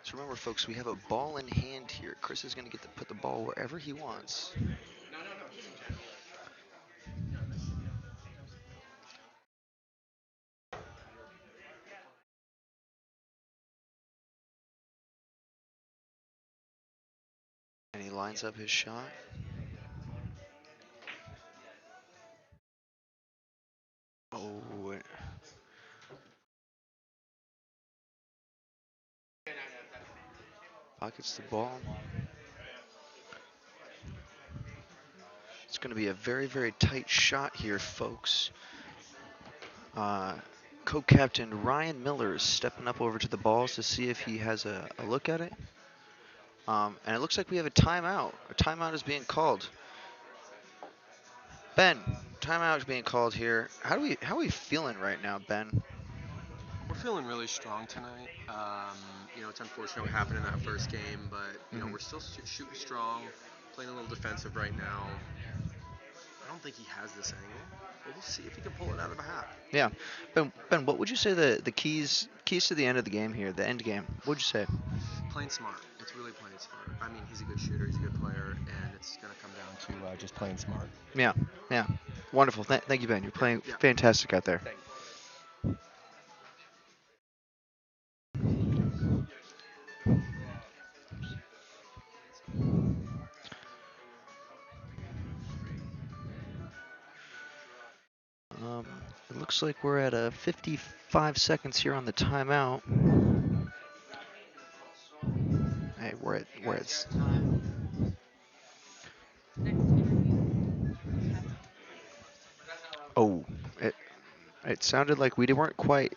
So remember, folks, we have a ball in hand here. Chris is going to get to put the ball wherever he wants. And he lines up his shot. Oh. Pockets the ball. It's going to be a very, very tight shot here, folks. Co-captain Ryan Miller is stepping up over to the balls to see if he has a look at it. And it looks like we have a timeout. A timeout is being called. Ben, timeout is being called here. How are we feeling right now, Ben? We're feeling really strong tonight. It's unfortunate what happened in that first game, but we're still shooting strong, playing a little defensive right now. I don't think he has this angle, but we'll see if he can pull it out of the hat. Yeah, Ben, what would you say the keys to the end of the game here, the end game? What would you say? Playing smart. It's really playing smart. I mean, he's a good shooter, he's a good player, and it's going to come down to just playing smart. Yeah, wonderful. Thank you, Ben. You're playing fantastic out there. Thanks. It looks like we're at 55 seconds here on the timeout. Hey, where it's. Oh, it sounded like we weren't quite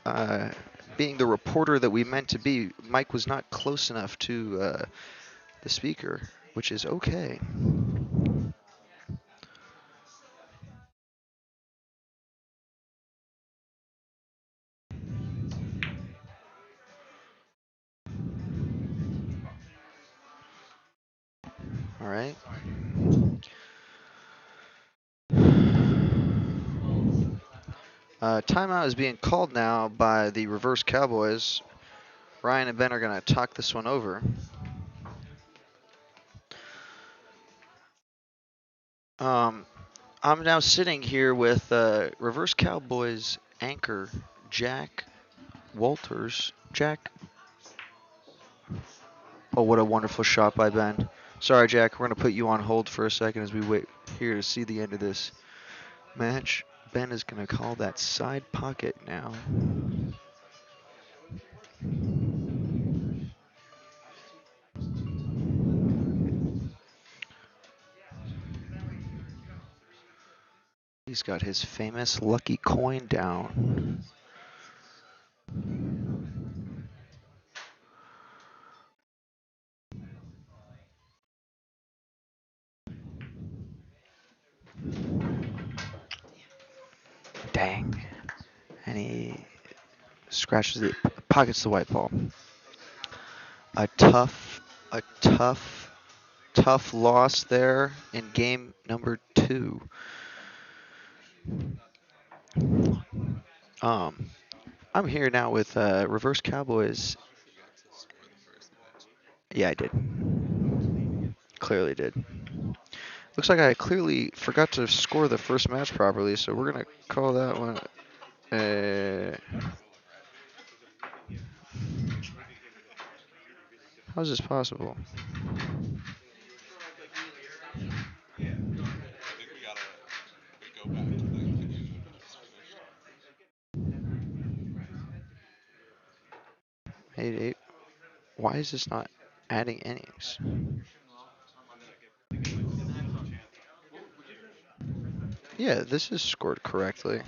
being the reporter that we meant to be. Mike was not close enough to the speaker, which is okay. All right. Timeout is being called now by the reverse Cowboys. Ryan and Ben are going to talk this one over. I'm now sitting here with reverse Cowboys anchor Jack Walters. Jack. Oh, what a wonderful shot by Ben. Sorry, Jack. We're going to put you on hold for a second as we wait here to see the end of this match. Ben is going to call that side pocket now. He's got his famous lucky coin down. Dang. And he scratches it, pockets the white ball. A tough loss there in game number 2. I'm here now with reverse Cowboys. Yeah, I did. Clearly did. Looks like I clearly forgot to score the first match properly, so we're gonna call that one. How is this possible? Eight. Why is this not adding innings? Yeah, this is scored correctly.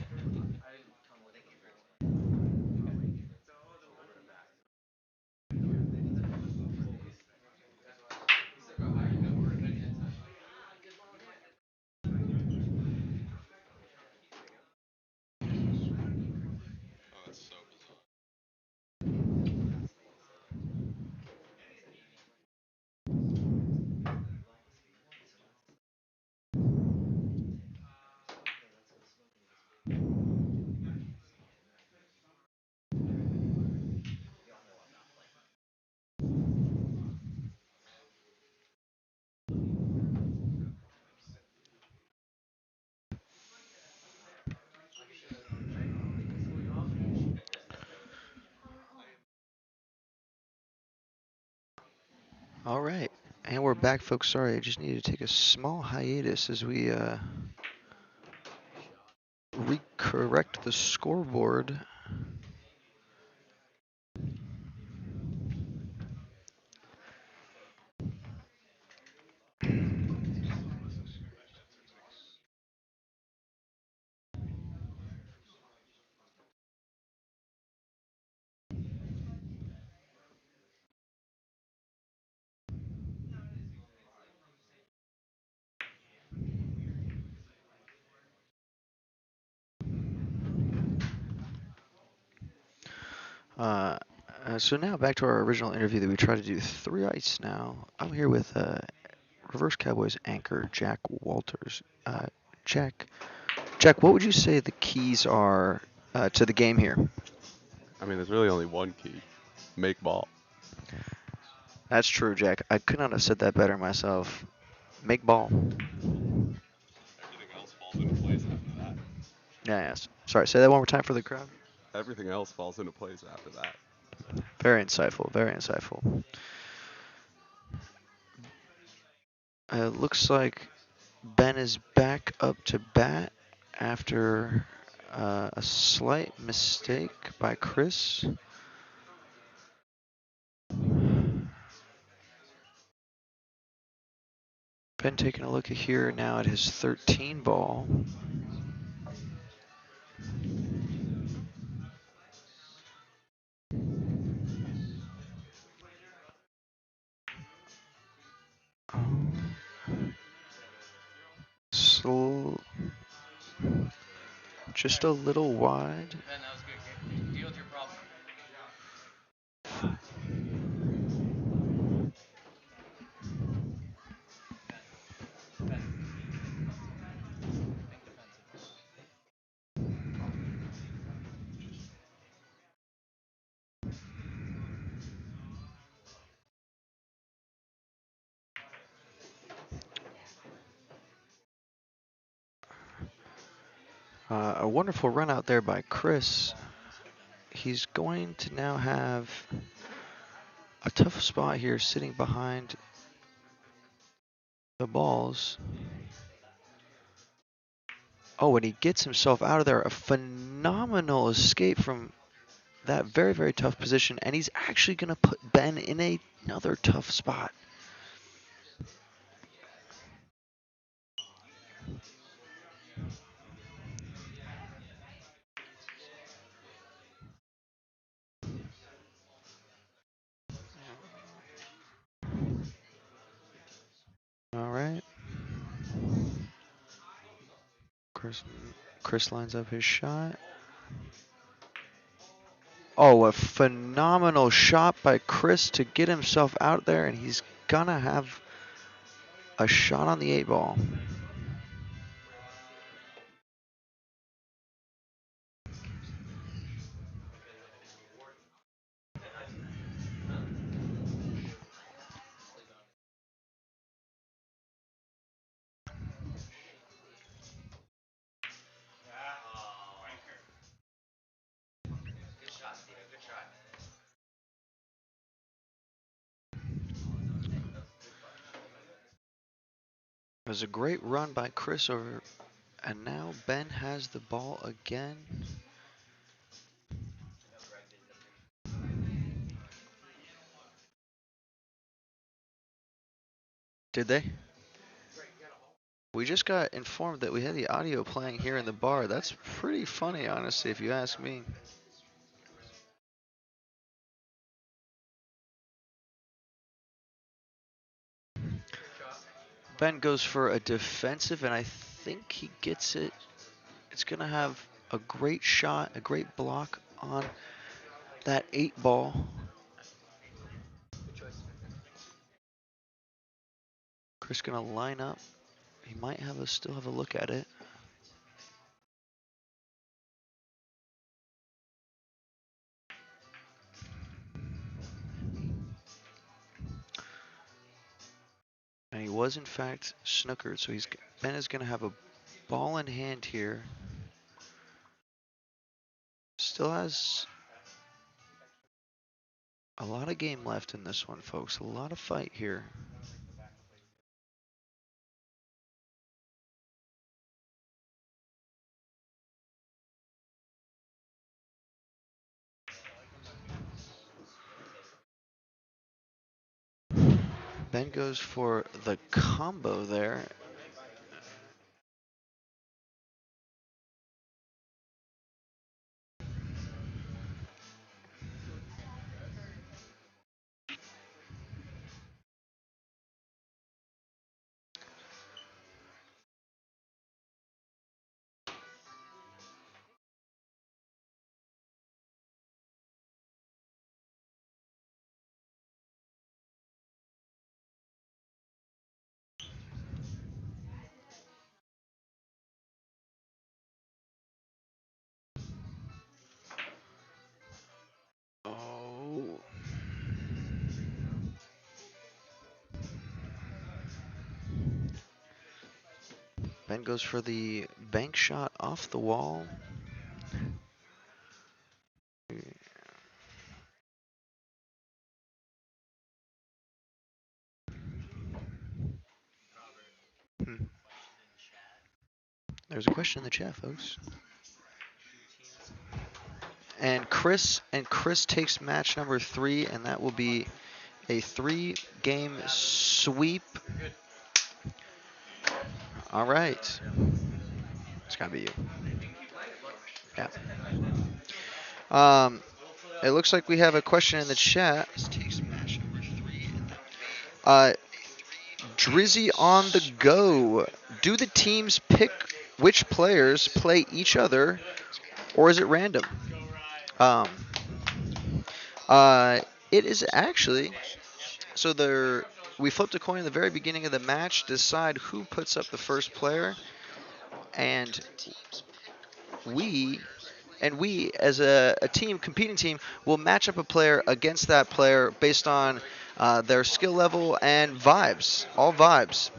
All right, and we're back, folks. Sorry, I just needed to take a small hiatus as we recorrect the scoreboard. So now back to our original interview that we tried to do 3 ice now. I'm here with reverse Cowboys anchor Jack Walters. Jack, what would you say the keys are to the game here? I mean, there's really only one key: make ball. That's true, Jack. I could not have said that better myself. Make ball. Everything else falls into place after that. Yeah, yes. Sorry, say that one more time for the crowd. Everything else falls into place after that. Very insightful, very insightful. Looks like Ben is back up to bat after a slight mistake by Chris. Ben taking a look here now at his 13 ball. Just a little wide. Ben, that was good. Deal with your problem. A wonderful run out there by Chris. He's going to now have a tough spot here sitting behind the balls. Oh, and he gets himself out of there. A phenomenal escape from that very, very tough position. And he's actually going to put Ben in another tough spot. All right. Chris lines up his shot. Oh, a phenomenal shot by Chris to get himself out there, and he's gonna have a shot on the 8 ball. It was a great run by Chris over, and now Ben has the ball again. Did they? We just got informed that we had the audio playing here in the bar. That's pretty funny, honestly, if you ask me. Ben goes for a defensive, and I think he gets it. It's going to have a great shot, a great block on that 8 ball. Chris going to line up. He might still have a look at it. And he was in fact snookered, so Ben is going to have a ball in hand here. Still has a lot of game left in this one, folks. A lot of fight here. Ben goes for the combo there. Oh. Ben goes for the bank shot off the wall. There's a question in the chat, folks. And Chris takes match number 3, and that will be a 3-game sweep. All right. It's gotta be you. Yeah. It looks like we have a question in the chat. Uh, Drizzy on the go. Do the teams pick which players play each other, or is it random? Um, it is actually so there. We flipped a coin in the very beginning of the match, decide who puts up the first player, and we we as a team, competing team, will match up a player against that player based on their skill level and vibes, all vibes.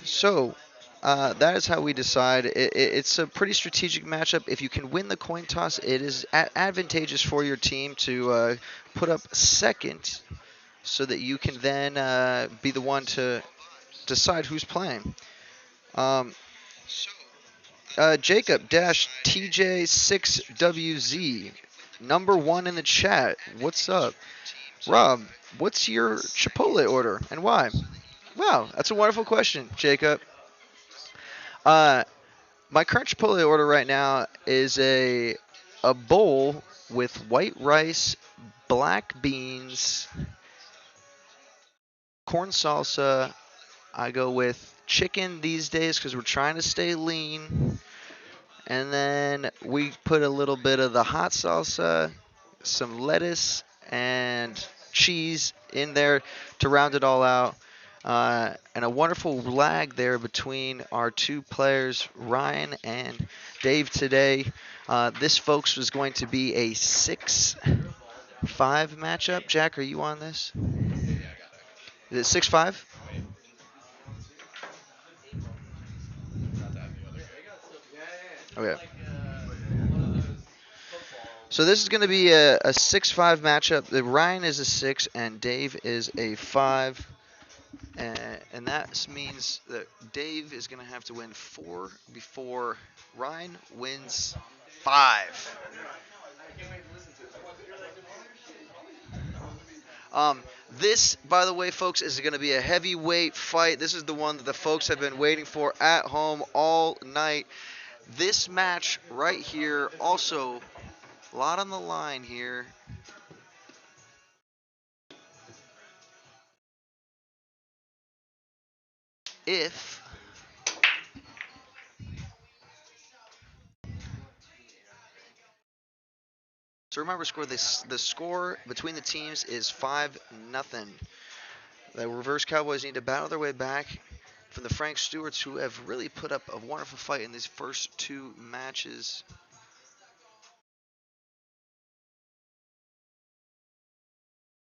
So that is how we decide. It's a pretty strategic matchup. If you can win the coin toss, it is advantageous for your team to put up second, so that you can then be the one to decide who's playing. Um, Jacob Dash TJ6WZ, number one in the chat. What's up, Rob? What's your Chipotle order and why? Wow, that's a wonderful question, Jacob. My current Chipotle order right now is a bowl with white rice, black beans, corn salsa. I go with chicken these days because we're trying to stay lean. And then we put a little bit of the hot salsa, some lettuce, and cheese in there to round it all out. And a wonderful lag there between our two players, Ryan and Dave, today. This, folks, was going to be a 6-5 matchup. Jack, are you on this? Is it 6-5? Okay. So this is going to be a 6-5 matchup. Ryan is a 6 and Dave is a 5. And that means that Dave is going to have to win 4 before Ryan wins 5. This, by the way, folks, is going to be a heavyweight fight. This is the one that the folks have been waiting for at home all night. This match right here, also a lot on the line here. If so, remember, the score between the teams is 5-0. The Reverse Cowboys need to battle their way back from the Frank Stewarts, who have really put up a wonderful fight in these first 2 matches.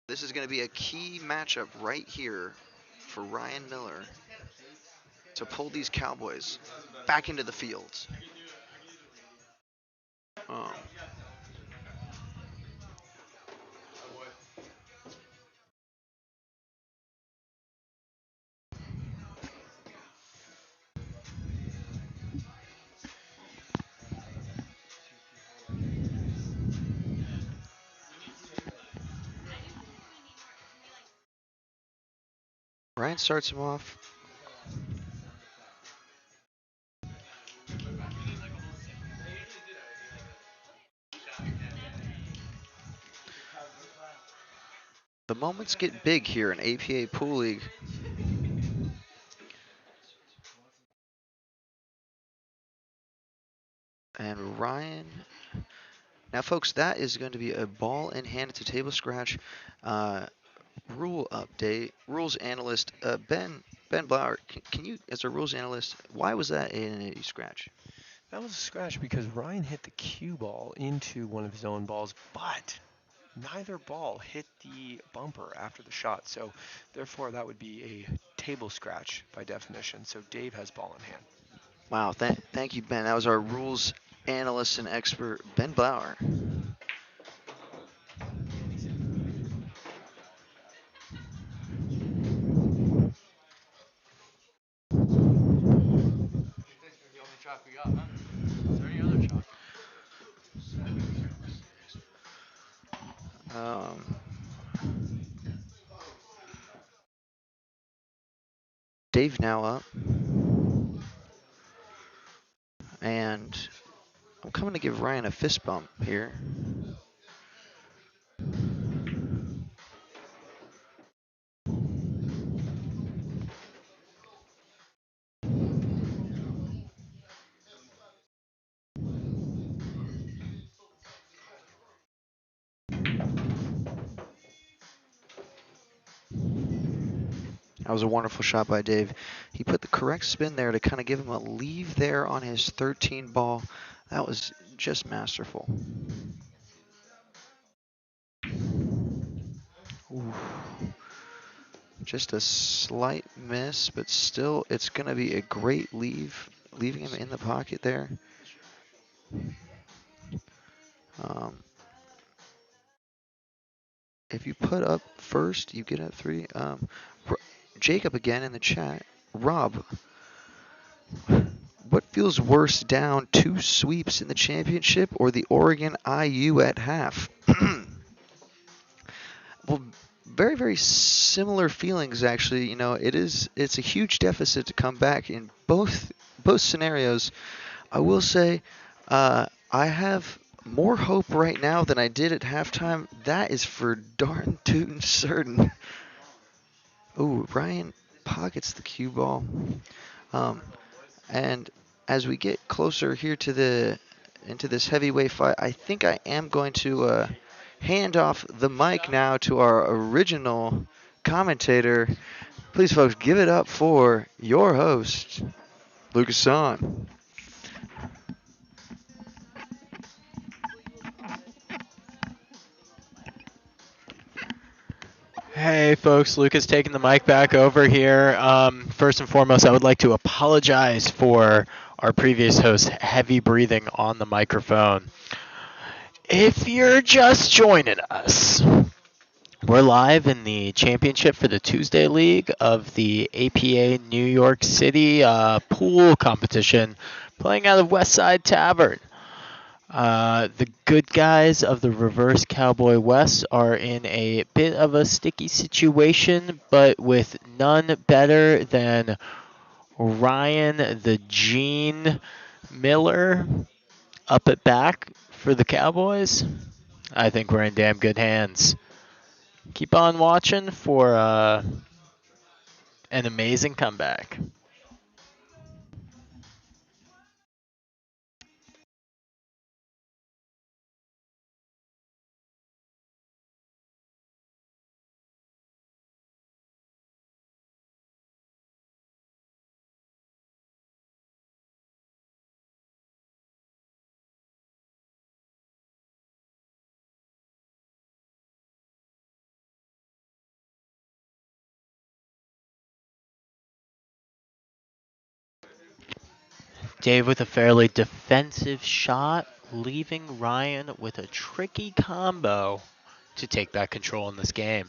This is going to be a key matchup right here for Ryan Miller to pull these Cowboys back into the field. Oh. Ryan starts him off. The moments get big here in APA Pool League. And Ryan. Now, folks, that is going to be a ball in hand. It's a table scratch. Rule update. Rules analyst Ben Blauer. Can you, as a rules analyst, why was that a scratch? That was a scratch because Ryan hit the cue ball into one of his own balls, but neither ball hit the bumper after the shot. So, therefore, that would be a table scratch by definition. So, Dave has ball in hand. Wow, thank you, Ben. That was our rules analyst and expert, Ben Blauer. Um, Dave now up. And I'm coming to give Ryan a fist bump here. That was a wonderful shot by Dave. He put the correct spin there to kind of give him a leave there on his 13 ball. That was just masterful. Ooh. Just a slight miss, but still it's going to be a great leave, leaving him in the pocket there. If you put up first, you get up 3. Jacob again in the chat. Rob, what feels worse, down 2 sweeps in the championship or the Oregon IU at half? Well, very, very similar feelings actually. You know, it's a huge deficit to come back in both scenarios. I will say, I have more hope right now than I did at halftime. That is for darn tootin' certain. Ooh, Ryan pockets the cue ball. And as we get closer here to into this heavyweight fight, I think I am going to hand off the mic now to our original commentator. Please, folks, give it up for your host, Lucas Hahn. Hey folks, Lucas taking the mic back over here. First and foremost, I would like to apologize for our previous host heavy breathing on the microphone. If you're just joining us, we're live in the championship for the Tuesday League of the APA New York City pool competition, playing out of Westside Tavern. The good guys of the Reverse Cowboy West are in a bit of a sticky situation, but with none better than Ryan the Gene Miller up at back for the Cowboys. I think we're in damn good hands. Keep on watching for an amazing comeback. Dave with a fairly defensive shot, leaving Ryan with a tricky combo to take back control in this game.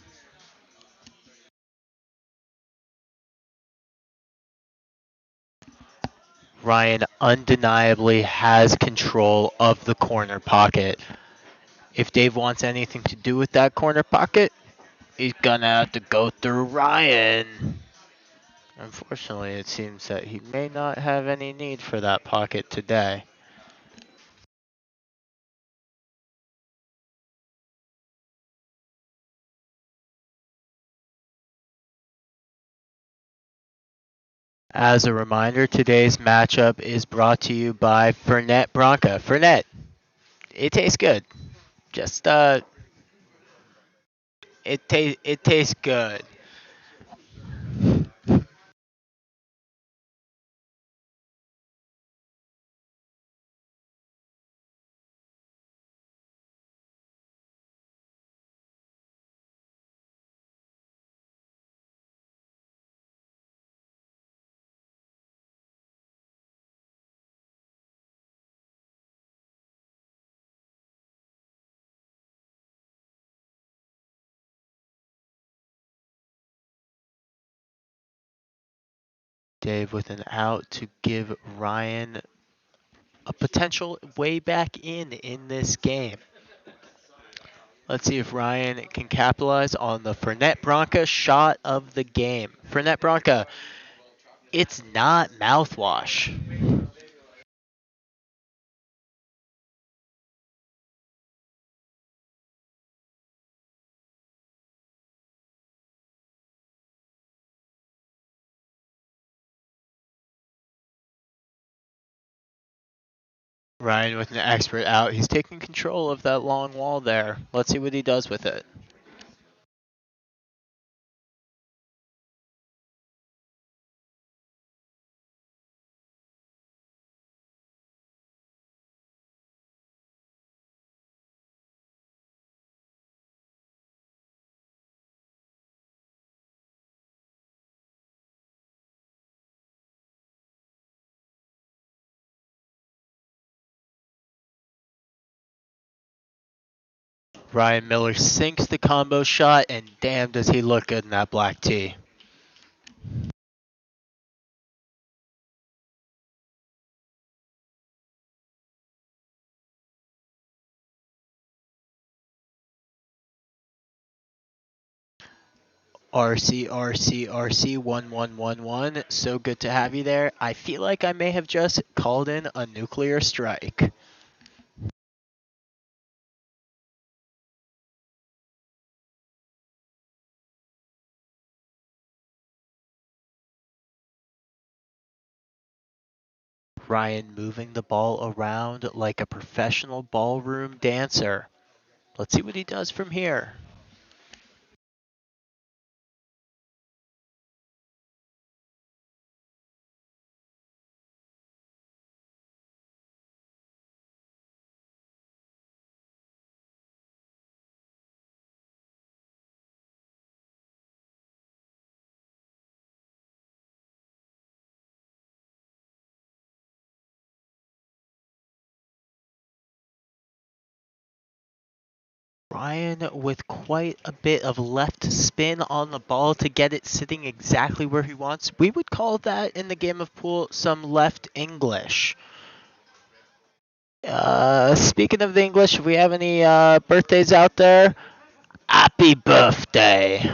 Ryan undeniably has control of the corner pocket. If Dave wants anything to do with that corner pocket, he's gonna have to go through Ryan. Unfortunately, it seems that he may not have any need for that pocket today. As a reminder, today's matchup is brought to you by Fernet Branca. Fernet, it tastes good. Just it tastes good. Dave with an out to give Ryan a potential way back in this game. Let's see if Ryan can capitalize on the Fernet Branca shot of the game. Fernet Branca, It's not mouthwash. Ryan with an expert out. He's taking control of that long wall there. Let's see what he does with it. Ryan Miller sinks the combo shot, and damn does he look good in that black tee. RC 1111. So good to have you there. I feel like I may have just called in a nuclear strike. Ryan moving the ball around like a professional ballroom dancer. Let's see what he does from here. Ryan with quite a bit of left spin on the ball to get it sitting exactly where he wants. We would call that in the game of pool some left English. Speaking of the English, if we have any birthdays out there, happy birthday.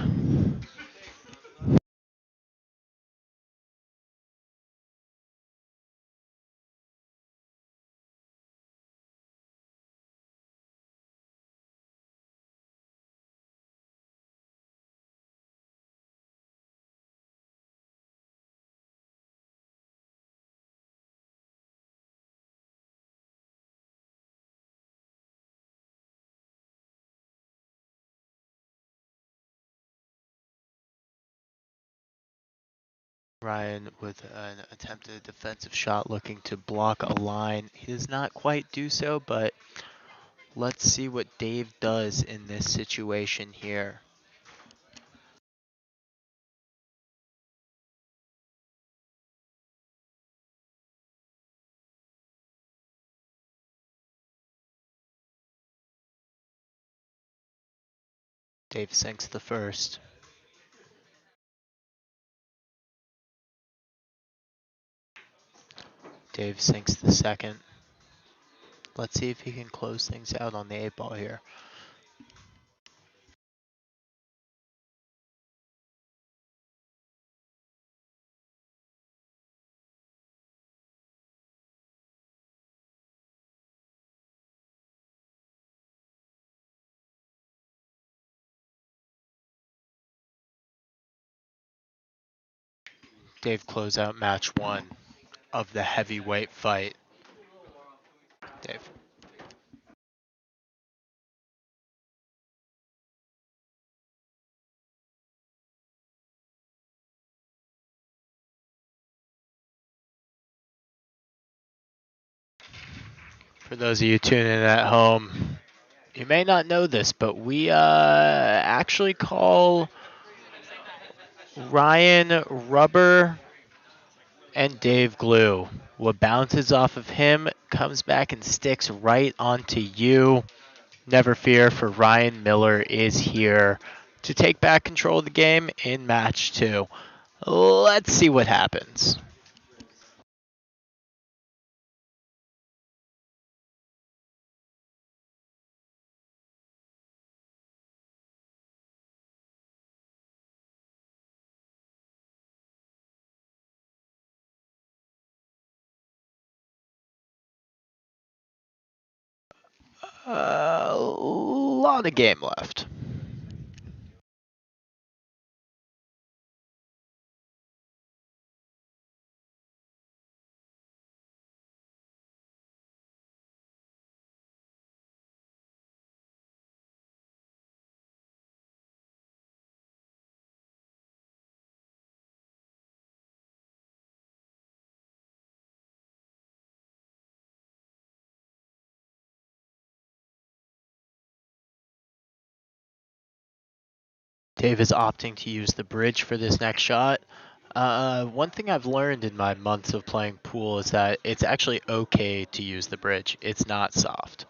Ryan with an attempted defensive shot looking to block a line. He does not quite do so, but let's see what Dave does in this situation here. Dave sinks the first. Dave sinks the second. Let's see if he can close things out on the 8-ball here. Dave close out match 1 of the heavyweight fight. Dave. For those of you tuning in at home, you may not know this, but we actually call Ryan Rubber and Dave Glue. What bounces off of him comes back and sticks right onto you. Never fear, for Ryan Miller is here to take back control of the game in match 2. Let's see what happens. A lot of game left. Dave is opting to use the bridge for this next shot. One thing I've learned in my months of playing pool is that it's actually okay to use the bridge. It's not soft.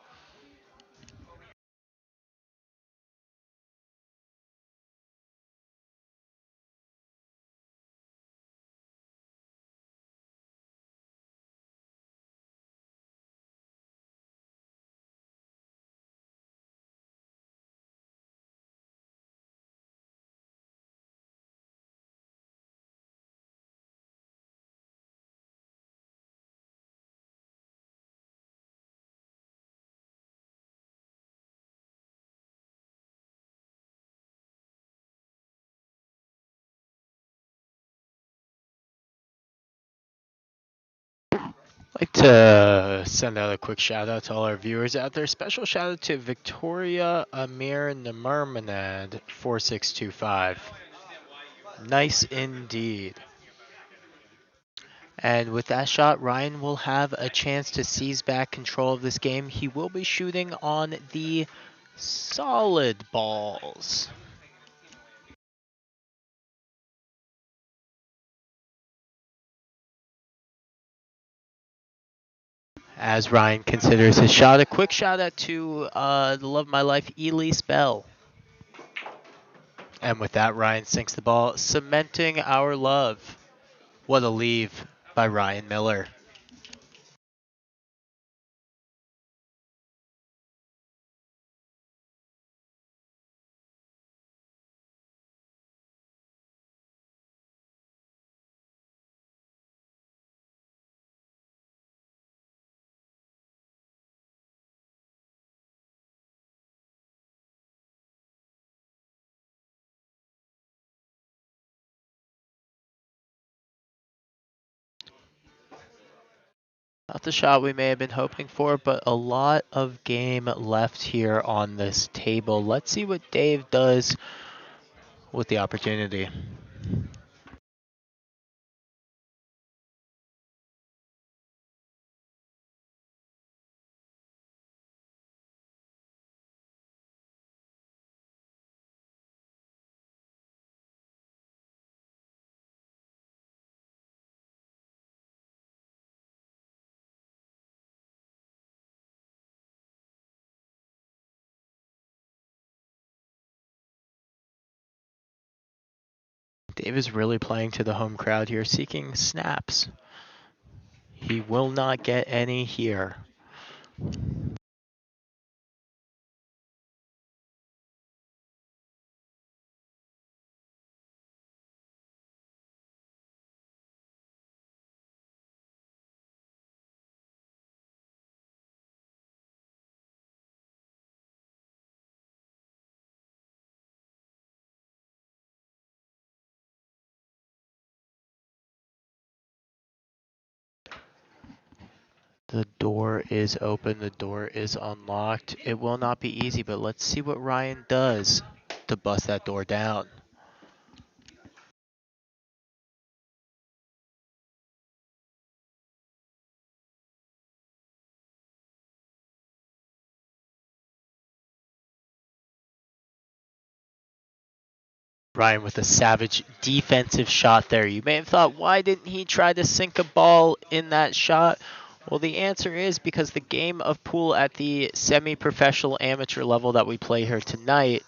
I'd like to send out a quick shout out to all our viewers out there. Special shout out to Victoria Amir Namarmanad 4625. Nice indeed. And with that shot, Ryan will have a chance to seize back control of this game. He will be shooting on the solid balls. As Ryan considers his shot, a quick shout out to the love of my life, Elise Bell. And with that, Ryan sinks the ball, cementing our love. What a leave by Ryan Miller. Not the shot we may have been hoping for, but a lot of game left here on this table. Let's see what Dave does with the opportunity. Dave is really playing to the home crowd here, seeking snaps. He will not get any here. The door is open. The door is unlocked. It will not be easy, but let's see what Ryan does to bust that door down. Ryan with a savage defensive shot there. You may have thought, why didn't he try to sink a ball in that shot? Well, the answer is because the game of pool at the semi-professional amateur level that we play here tonight,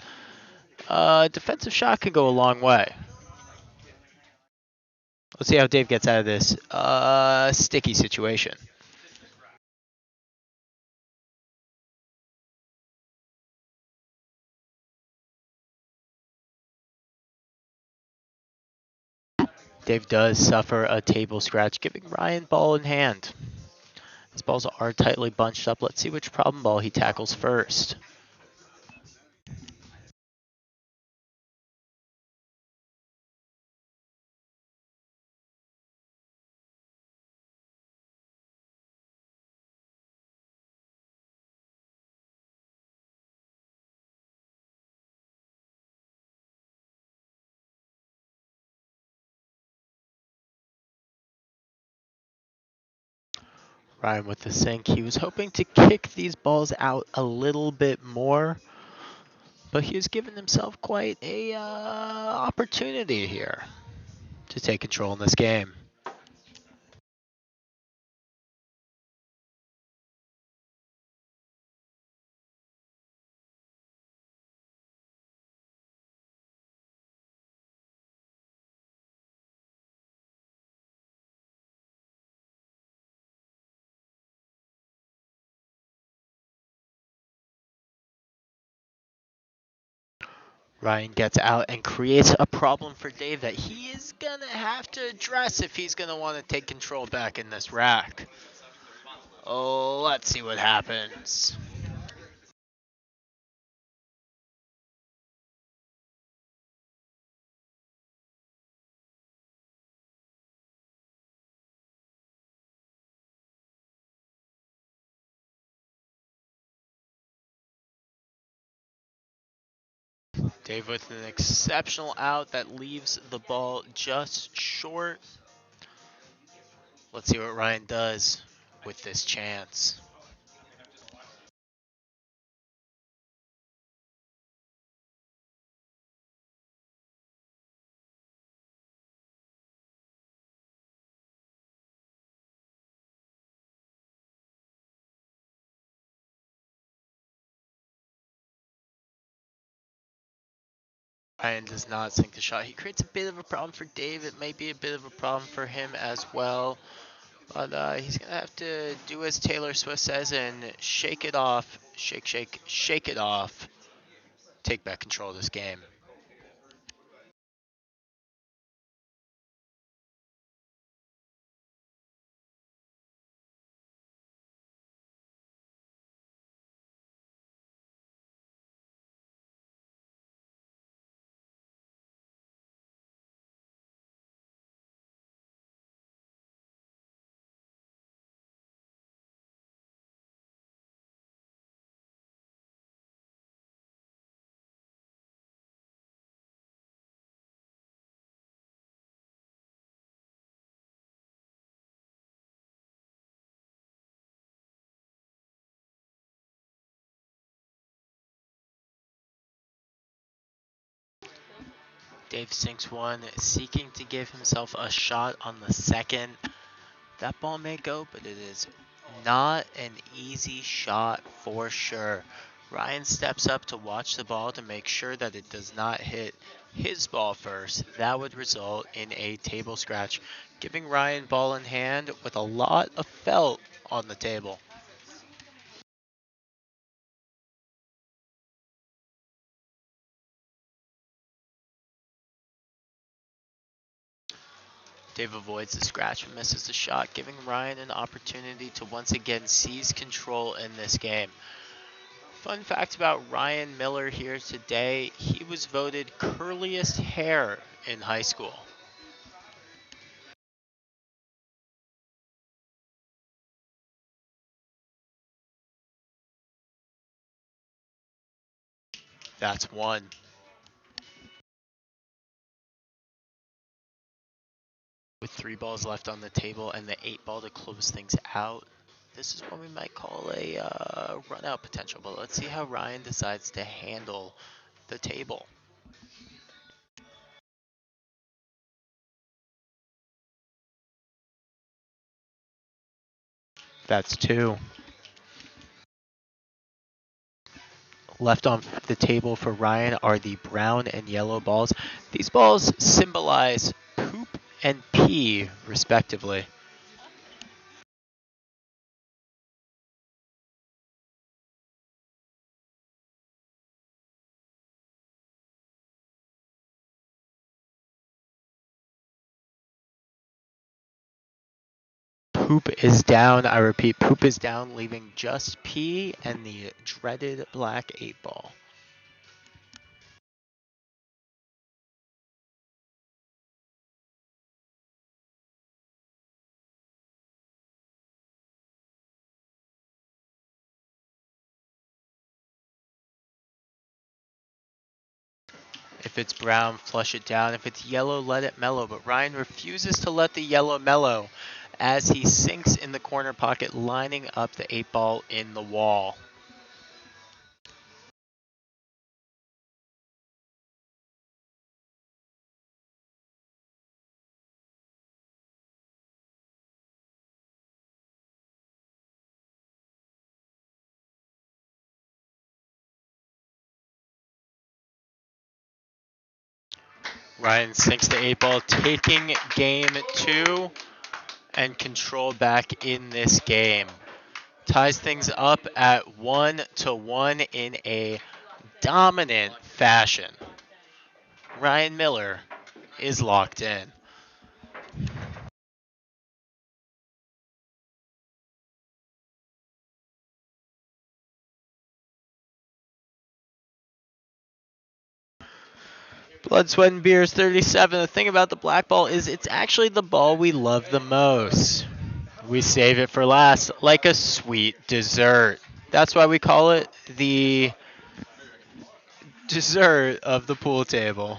defensive shot can go a long way. Let's see how Dave gets out of this sticky situation. Dave does suffer a table scratch, giving Ryan ball in hand. His balls are tightly bunched up. Let's see which problem ball he tackles first. Ryan with the sink. He was hoping to kick these balls out a little bit more, but he has given himself quite a opportunity here to take control in this game. Ryan gets out and creates a problem for Dave that he is going to have to address if he's going to want to take control back in this rack. Oh, let's see what happens. Dave with an exceptional out that leaves the ball just short. Let's see what Ryan does with this chance. Ryan does not sink the shot. He creates a bit of a problem for Dave. It may be a bit of a problem for him as well. But he's going to have to do as Taylor Swift says and shake it off. Shake, shake, shake it off. Take back control of this game. Dave sinks one, seeking to give himself a shot on the second. That ball may go, but it is not an easy shot for sure. Ryan steps up to watch the ball to make sure that it does not hit his ball first. That would result in a table scratch, giving Ryan ball in hand with a lot of felt on the table. Dave avoids the scratch and misses the shot, giving Ryan an opportunity to once again seize control in this game. Fun fact about Ryan Miller here today, he was voted curliest hair in high school. That's one. With 3 balls left on the table and the 8 ball to close things out, this is what we might call a run out potential, but let's see how Ryan decides to handle the table. That's 2. Left on the table for Ryan are the brown and yellow balls. These balls symbolize poop and pee, respectively. Poop is down. I repeat, Poop is down, leaving just P and the dreaded black 8-ball. If it's brown, flush it down. If it's yellow, let it mellow. But Ryan refuses to let the yellow mellow as he sinks in the corner pocket, lining up the 8-ball in the wall. Ryan sinks the 8-ball, taking game 2 and control back in this game. Ties things up at 1-1 in a dominant fashion. Ryan Miller is locked in. Blood, Sweat, and Beers 37. The thing about the black ball is it's actually the ball we love the most. We save it for last, like a sweet dessert. That's why we call it the dessert of the pool table.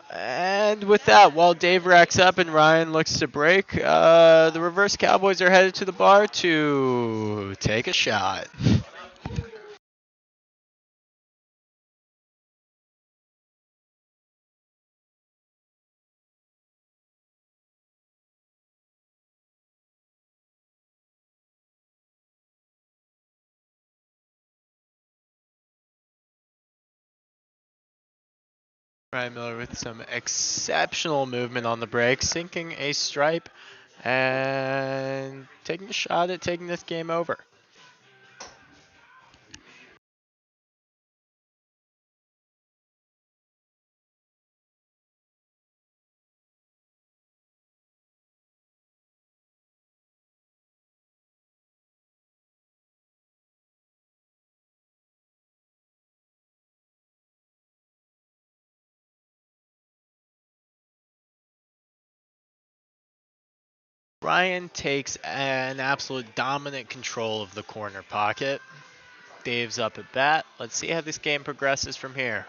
And with that, while Dave racks up and Ryan looks to break, the reverse Cowboys are headed to the bar to take a shot. Ryan Miller with some exceptional movement on the break, sinking a stripe and taking a shot at taking this game over. Ryan takes an absolute dominant control of the corner pocket. Dave's up at bat. Let's see how this game progresses from here.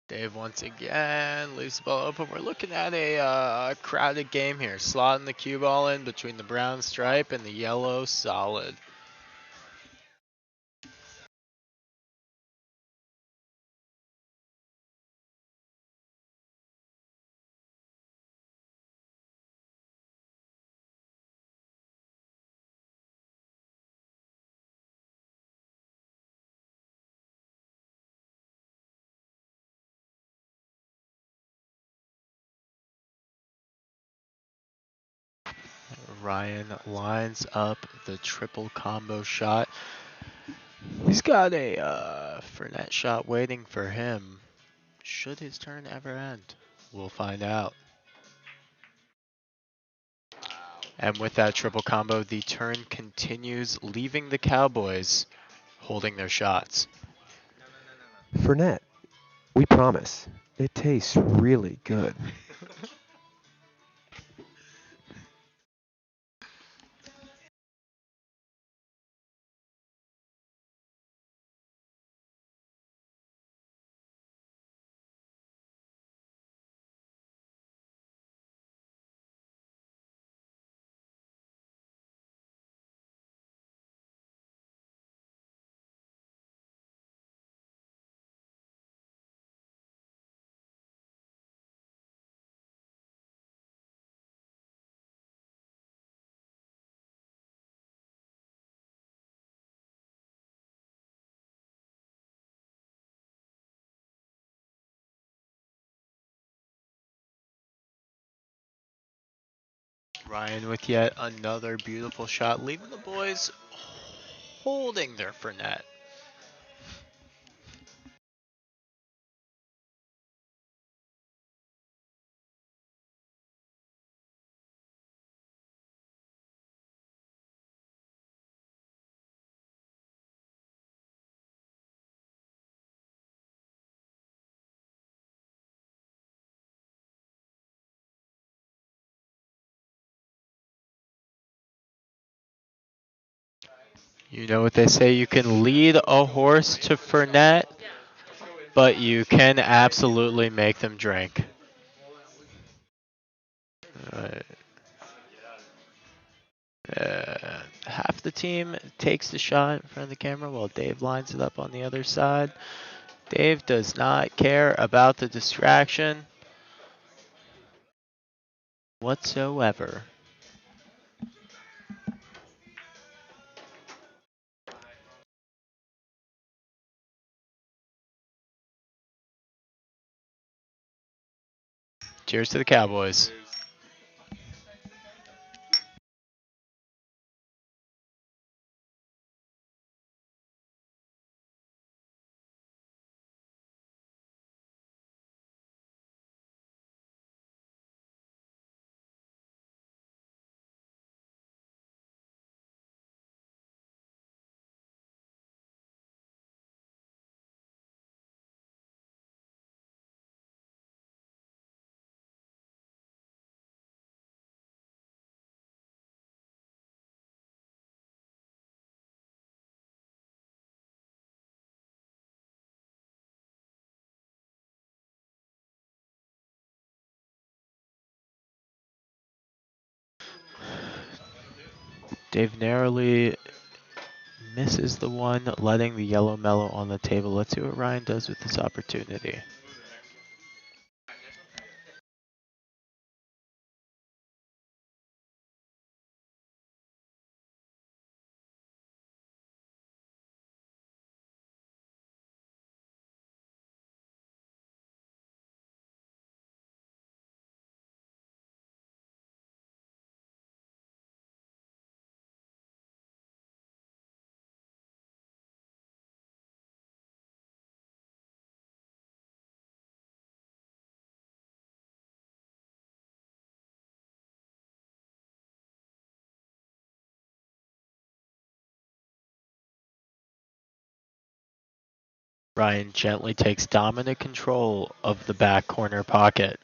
Dave once again leaves the ball open. We're looking at a crowded game here. Slotting the cue ball in between the brown stripe and the yellow solid. Ryan lines up the triple combo shot. He's got a Fernet shot waiting for him. Should his turn ever end? We'll find out. And with that triple combo, the turn continues, leaving the Cowboys holding their shots. Fernet, we promise. It tastes really good. Ryan with yet another beautiful shot, leaving the boys holding their for net. You know what they say, you can lead a horse to Fernet, but you can absolutely make them drink. Half the team takes the shot in front of the camera while Dave lines it up on the other side. Dave does not care about the distraction whatsoever. Cheers to the Cowboys. Dave narrowly misses the one, letting the yellow mellow on the table. Let's see what Ryan does with this opportunity. Ryan gently takes dominant control of the back corner pocket.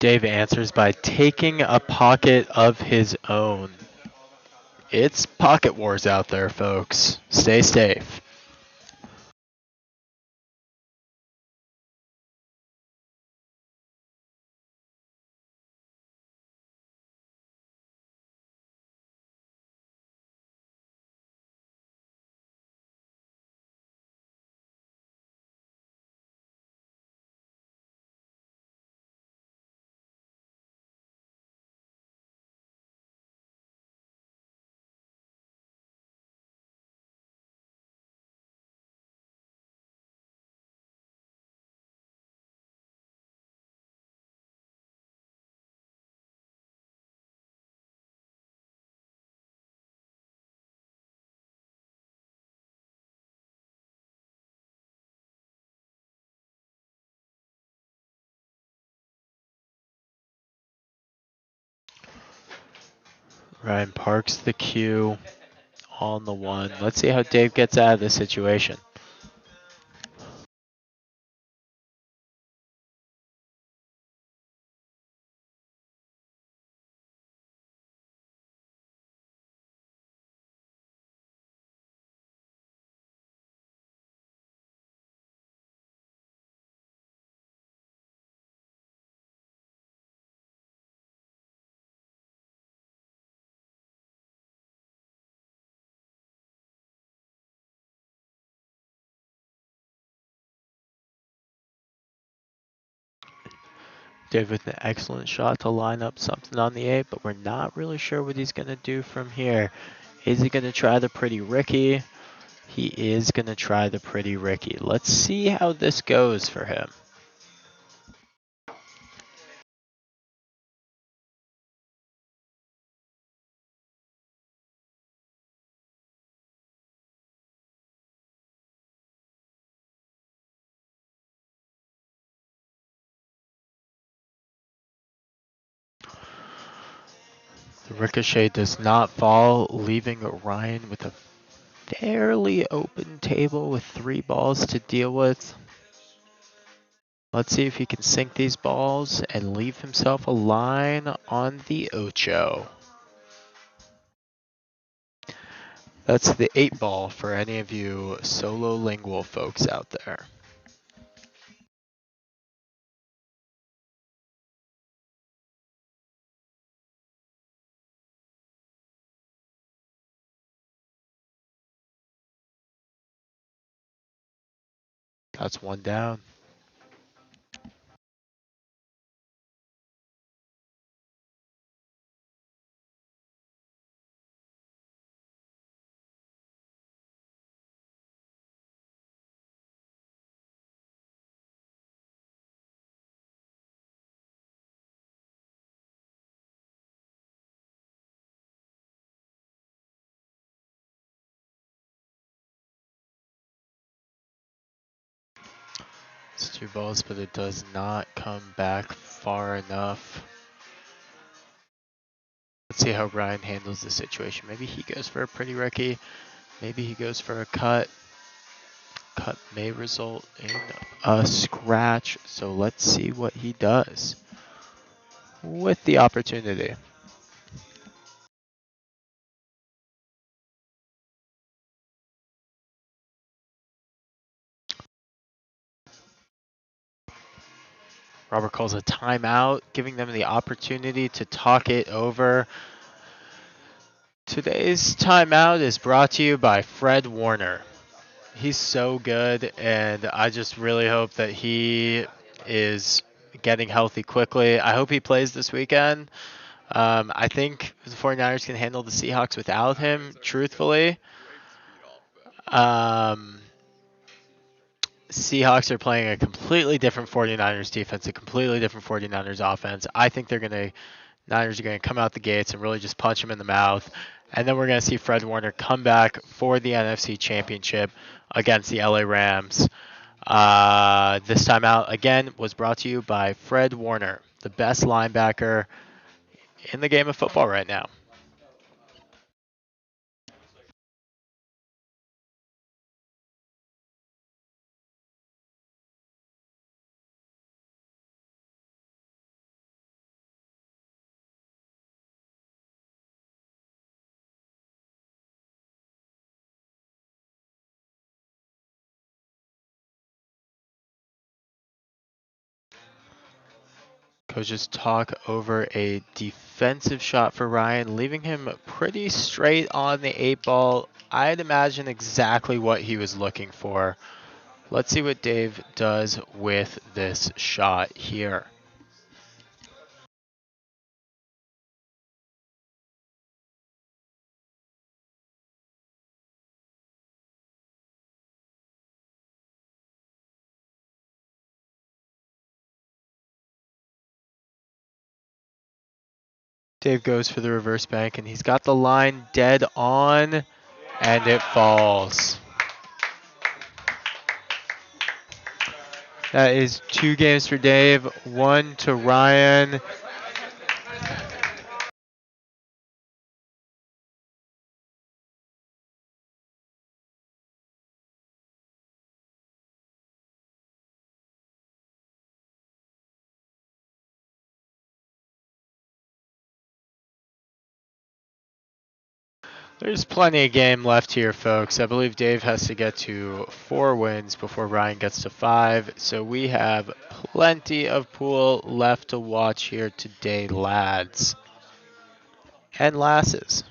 Dave answers by taking a pocket of his own. It's pocket wars out there, folks. Stay safe. Ryan parks the cue on the one. Let's see how Dave gets out of this situation. Dave with an excellent shot to line up something on the 8, but we're not really sure what he's going to do from here. Is he going to try the Pretty Ricky? He is going to try the Pretty Ricky. Let's see how this goes for him. The ricochet does not fall, leaving Ryan with a fairly open table with 3 balls to deal with. Let's see if he can sink these balls and leave himself a line on the ocho. That's the 8 ball for any of you solo lingual folks out there. That's 1 down. It's 2 balls, but it does not come back far enough. Let's see how Ryan handles the situation. Maybe he goes for a Pretty Ricky. Maybe he goes for a cut. Cut may result in a scratch, so let's see what he does with the opportunity. Robert calls a timeout, giving them the opportunity to talk it over. Today's timeout is brought to you by Fred Warner. He's so good, and I just really hope that he is getting healthy quickly. I hope he plays this weekend. I think the 49ers can handle the Seahawks without him, truthfully. Seahawks are playing a completely different 49ers defense, a completely different 49ers offense. I think Niners are going to come out the gates and really just punch him in the mouth. And then we're going to see Fred Warner come back for the NFC Championship against the LA Rams. This time out, again, was brought to you by Fred Warner, the best linebacker in the game of football right now. Coaches talk over a defensive shot for Ryan, leaving him pretty straight on the 8 ball. I'd imagine exactly what he was looking for. Let's see what Dave does with this shot here. Dave goes for the reverse bank, and he's got the line dead on, and it falls. That is 2 games for Dave, 1 to Ryan. There's plenty of game left here, folks. I believe Dave has to get to 4 wins before Ryan gets to 5. So we have plenty of pool left to watch here today, lads and lasses.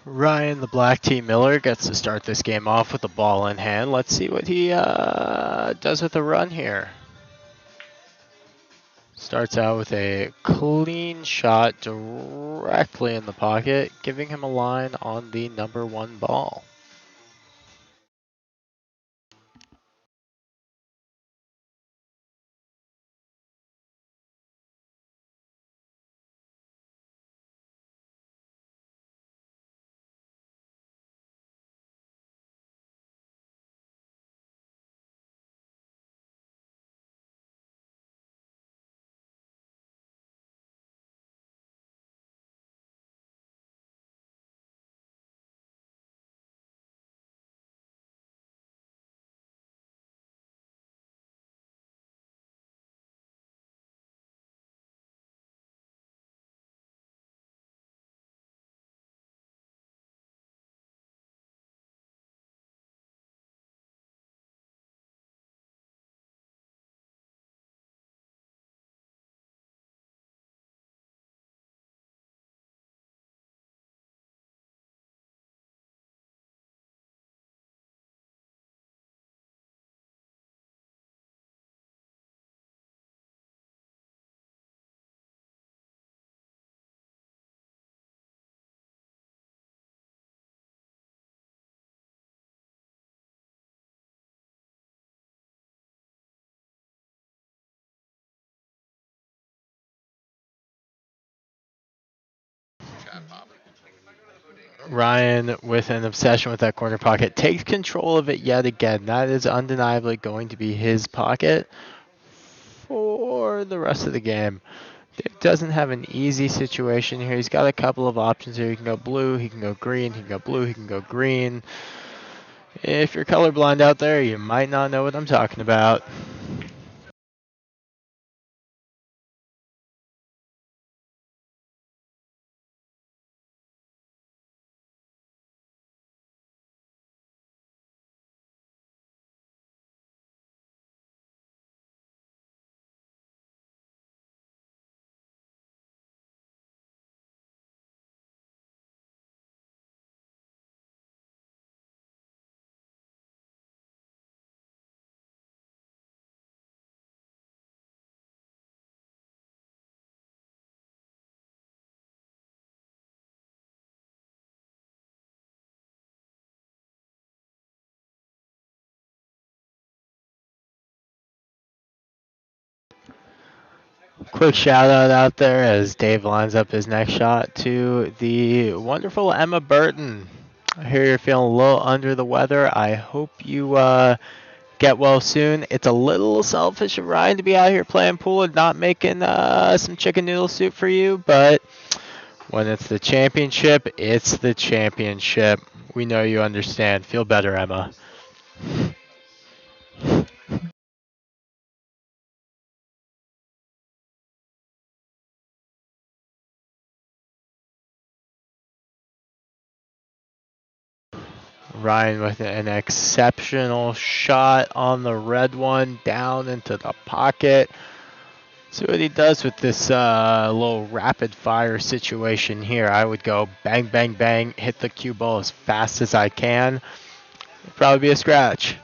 Ryan, the Black T. Miller, gets to start this game off with the ball in hand. Let's see what he does with the run here. Starts out with a clean shot directly in the pocket, giving him a line on the number 1 ball. Ryan, with an obsession with that corner pocket, takes control of it yet again. That is undeniably going to be his pocket for the rest of the game. Dave doesn't have an easy situation here. He's got a couple of options here. He can go blue, he can go green, he can go blue, he can go green. If you're colorblind out there, you might not know what I'm talking about. Quick shout out there as Dave lines up his next shot to the wonderful Emma Burton. I hear you're feeling a little under the weather. I hope you get well soon. It's a little selfish of Ryan to be out here playing pool and not making some chicken noodle soup for you, but when it's the championship, it's the championship. We know you understand. Feel better, Emma. Ryan with an exceptional shot on the red one, down into the pocket. See what he does with this little rapid fire situation here. I would go bang, bang, bang, hit the cue ball as fast as I can. It'd probably be a scratch.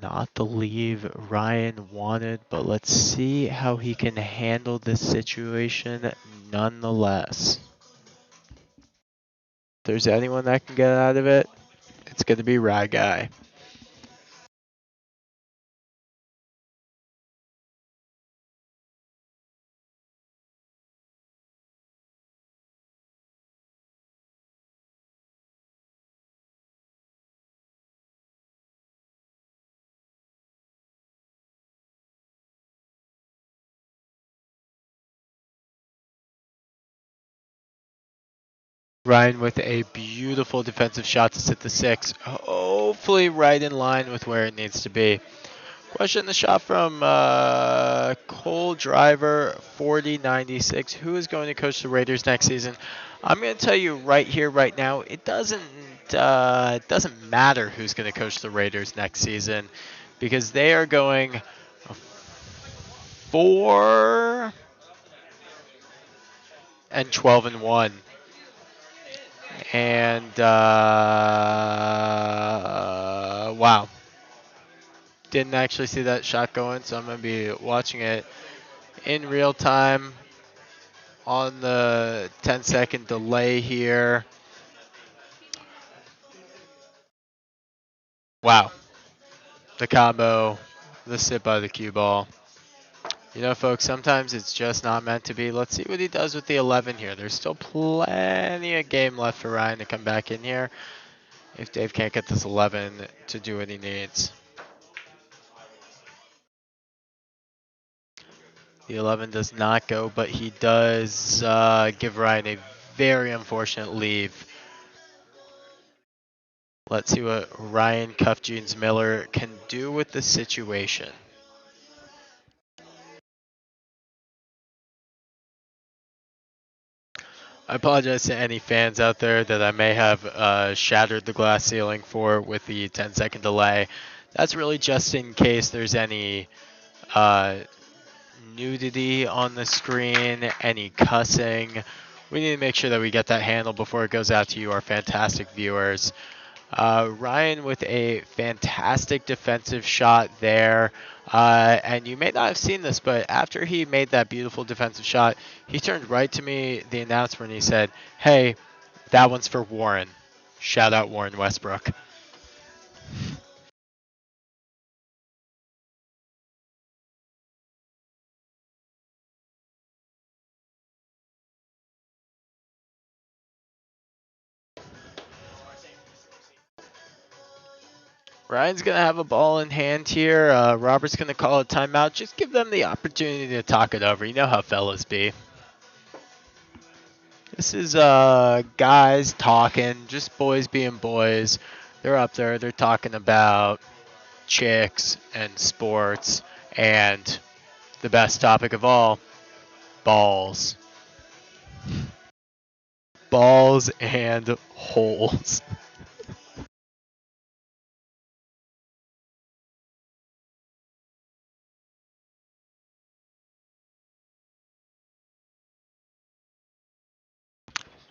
Not the leave Ryan wanted, but let's see how he can handle this situation nonetheless. If there's anyone that can get out of it, it's going to be Rye Guy. Ryan with a beautiful defensive shot to sit the 6. Hopefully right in line with where it needs to be. Question the shot from Cole Driver 4096. Who is going to coach the Raiders next season? I'm going to tell you right here, right now, it doesn't matter who's going to coach the Raiders next season because they are going 4-12-1. And wow. Didn't actually see that shot going, so I'm going to be watching it in real time on the 10-second delay here. Wow. The combo, the sit by the cue ball. You know, folks, sometimes it's just not meant to be. Let's see what he does with the 11 here. There's still plenty of game left for Ryan to come back in here if Dave can't get this 11 to do what he needs. The 11 does not go, but he does give Ryan a very unfortunate leave. Let's see what Ryan Cuff Jeans Miller can do with the situation. I apologize to any fans out there that I may have shattered the glass ceiling for with the 10-second delay. That's really just in case there's any nudity on the screen, any cussing. We need to make sure that we get that handled before it goes out to you, our fantastic viewers. Ryan with a fantastic defensive shot there. And you may not have seen this, but after he made that beautiful defensive shot, he turned right to me, the announcer, and he said, "Hey, that one's for Warren." Shout out Warren Westbrook. Ryan's going to have a ball in hand here. Robert's going to call a timeout. Just give them the opportunity to talk it over. You know how fellas be. This is guys talking, just boys being boys. They're up there. They're talking about chicks and sports and the best topic of all, balls. Balls and holes.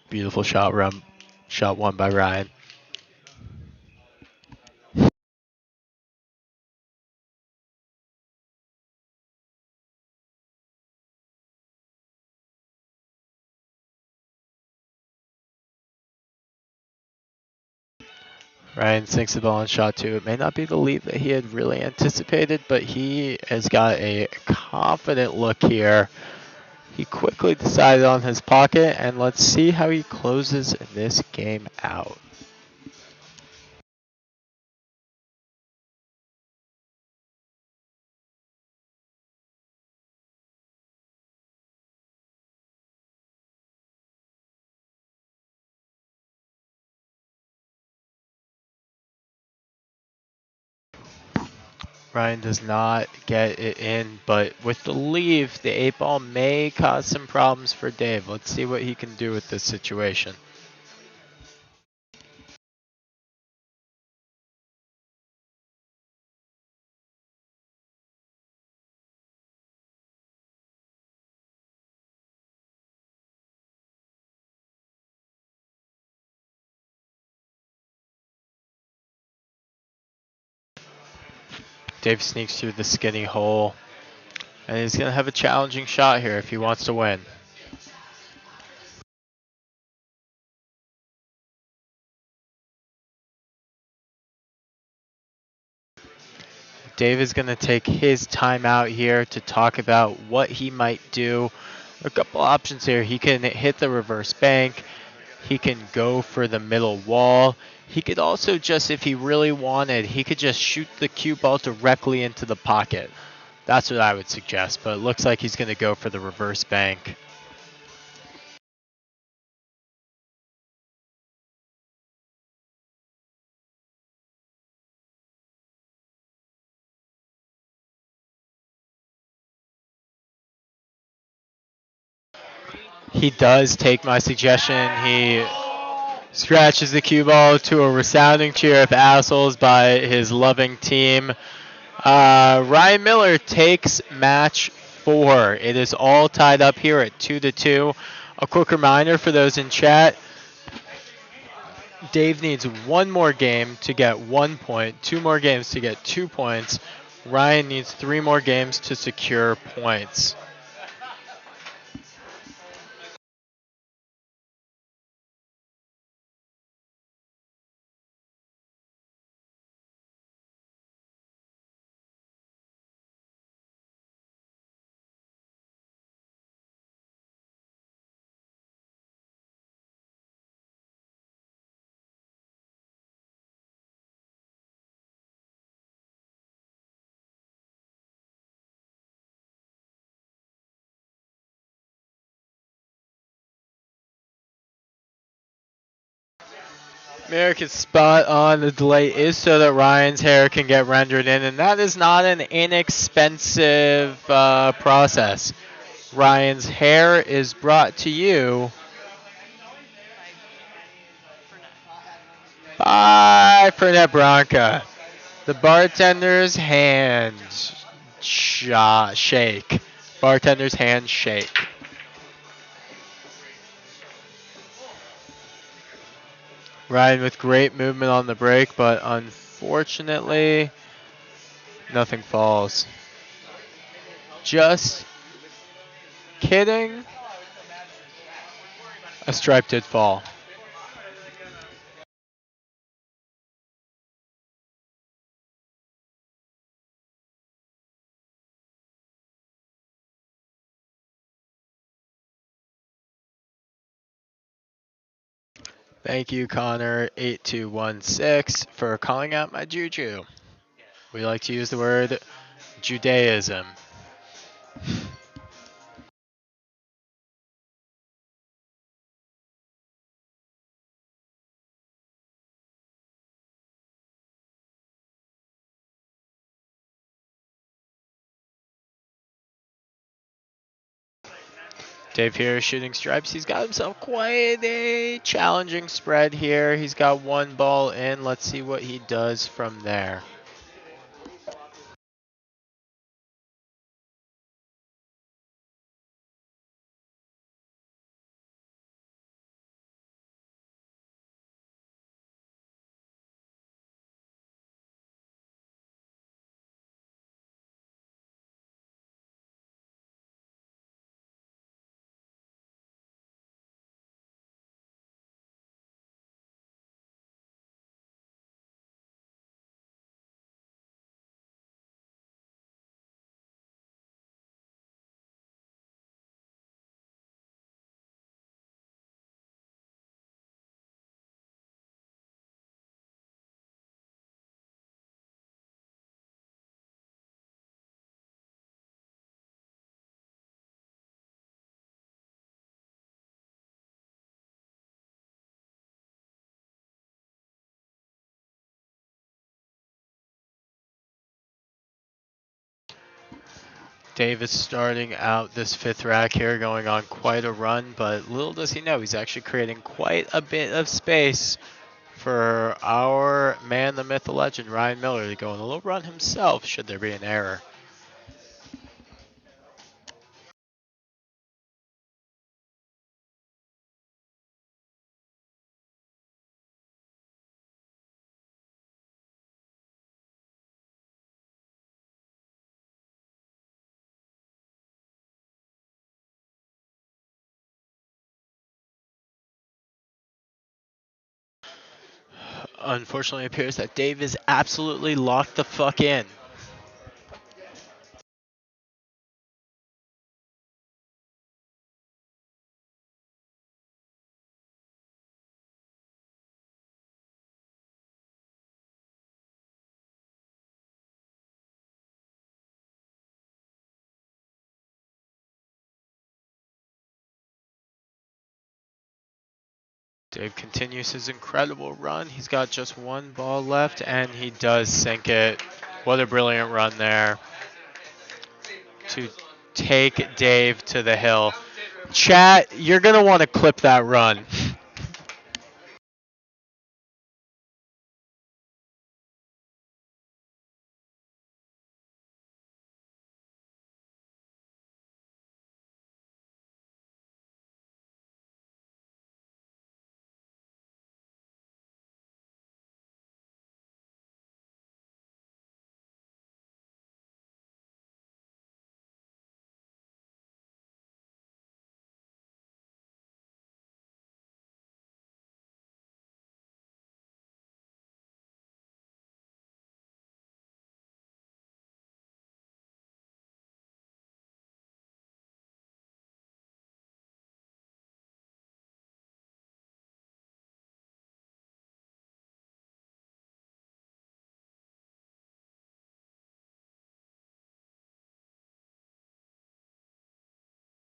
Beautiful shot run. Shot won by Ryan. Ryan sinks the ball on shot 2. It may not be the lead that he had really anticipated, but he has got a confident look here. He quickly decided on his pocket, and let's see how he closes this game out. Ryan does not get it in, but with the leave, the 8 ball may cause some problems for Dave. Let's see what he can do with this situation. Dave sneaks through the skinny hole, and he's going to have a challenging shot here if he wants to win. Dave is going to take his time out here to talk about what he might do. A couple options here. He can hit the reverse bank. He can go for the middle wall. He could also just, if he really wanted, he could just shoot the cue ball directly into the pocket. That's what I would suggest, but it looks like he's going to go for the reverse bank. He does take my suggestion. He scratches the cue ball to a resounding cheer of assholes by his loving team. Ryan Miller takes match 4. It is all tied up here at 2-2. A quick reminder for those in chat. Dave needs 1 more game to get 1 point, 2 more games to get 2 points. Ryan needs 3 more games to secure points. America's spot on. The delay is so that Ryan's hair can get rendered in, and that is not an inexpensive process. Ryan's hair is brought to you by Fernet Branca. The bartender's hand shake. Bartender's hand shake. Ryan with great movement on the break, but unfortunately, nothing falls. Just kidding. A stripe did fall. Thank you, Connor8216, for calling out my juju. We like to use the word Judaism. Dave here is shooting stripes. He's got himself quite a challenging spread here. He's got 1 ball in. Let's see what he does from there. Davis starting out this 5th rack here, going on quite a run, but little does he know, he's actually creating quite a bit of space for our man, the myth, the legend, Ryan Miller, to go on a little run himself should there be an error. Unfortunately, it appears that Dave is absolutely locked the fuck in. Dave continues his incredible run. He's got just 1 ball left, and he does sink it. What a brilliant run there to take Dave to the hill. Chat, you're going to want to clip that run.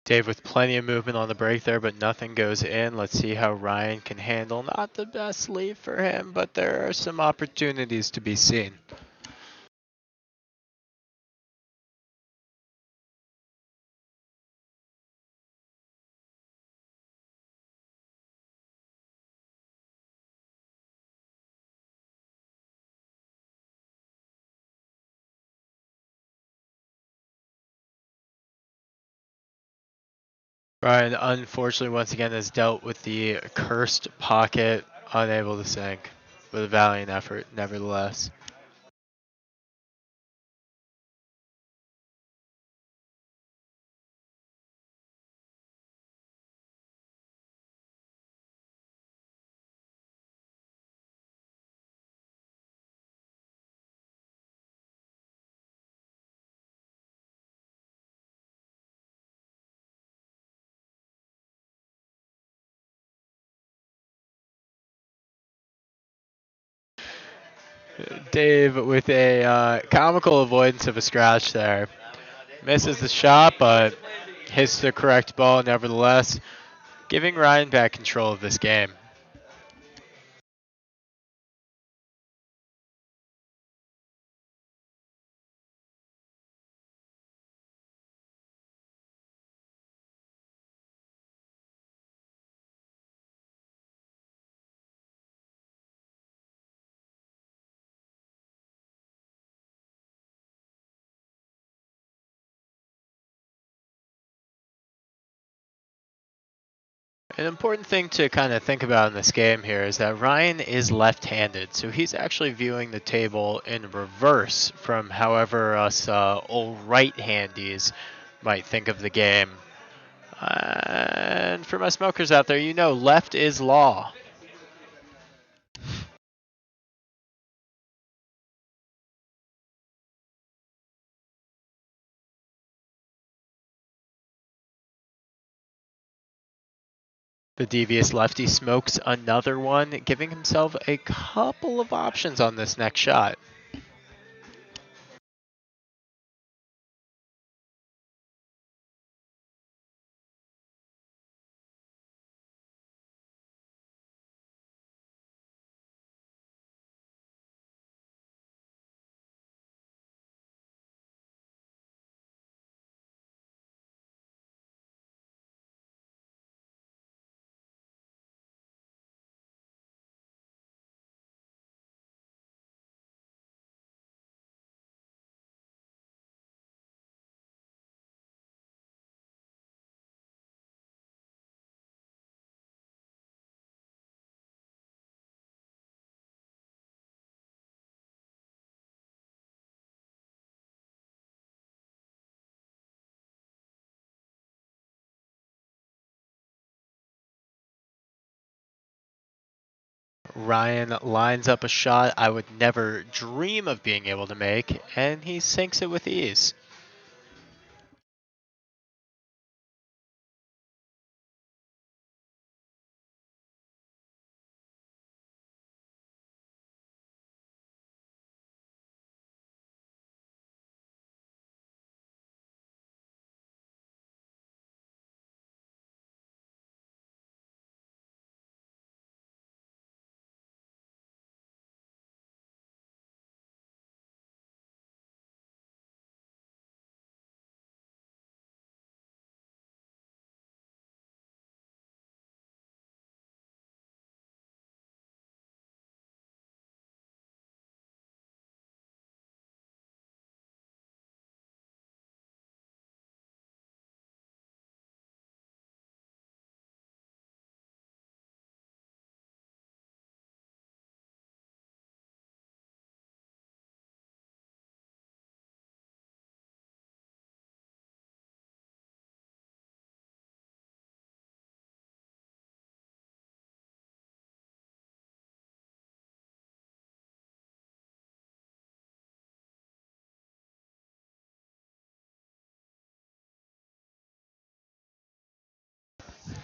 Dave with plenty of movement on the break there, but nothing goes in. Let's see how Ryan can handle. Not the best lead for him, but there are some opportunities to be seen. Ryan, unfortunately, once again, has dealt with the cursed pocket, unable to sink, with a valiant effort, nevertheless. Dave with a comical avoidance of a scratch there. Misses the shot, but hits the correct ball nevertheless, giving Ryan back control of this game. An important thing to kind of think about in this game here is that Ryan is left-handed, so he's actually viewing the table in reverse from however us old right-handies might think of the game. And for my smokers out there, you know left is law. The devious lefty smokes another one, giving himself a couple of options on this next shot. Ryan lines up a shot I would never dream of being able to make, and he sinks it with ease.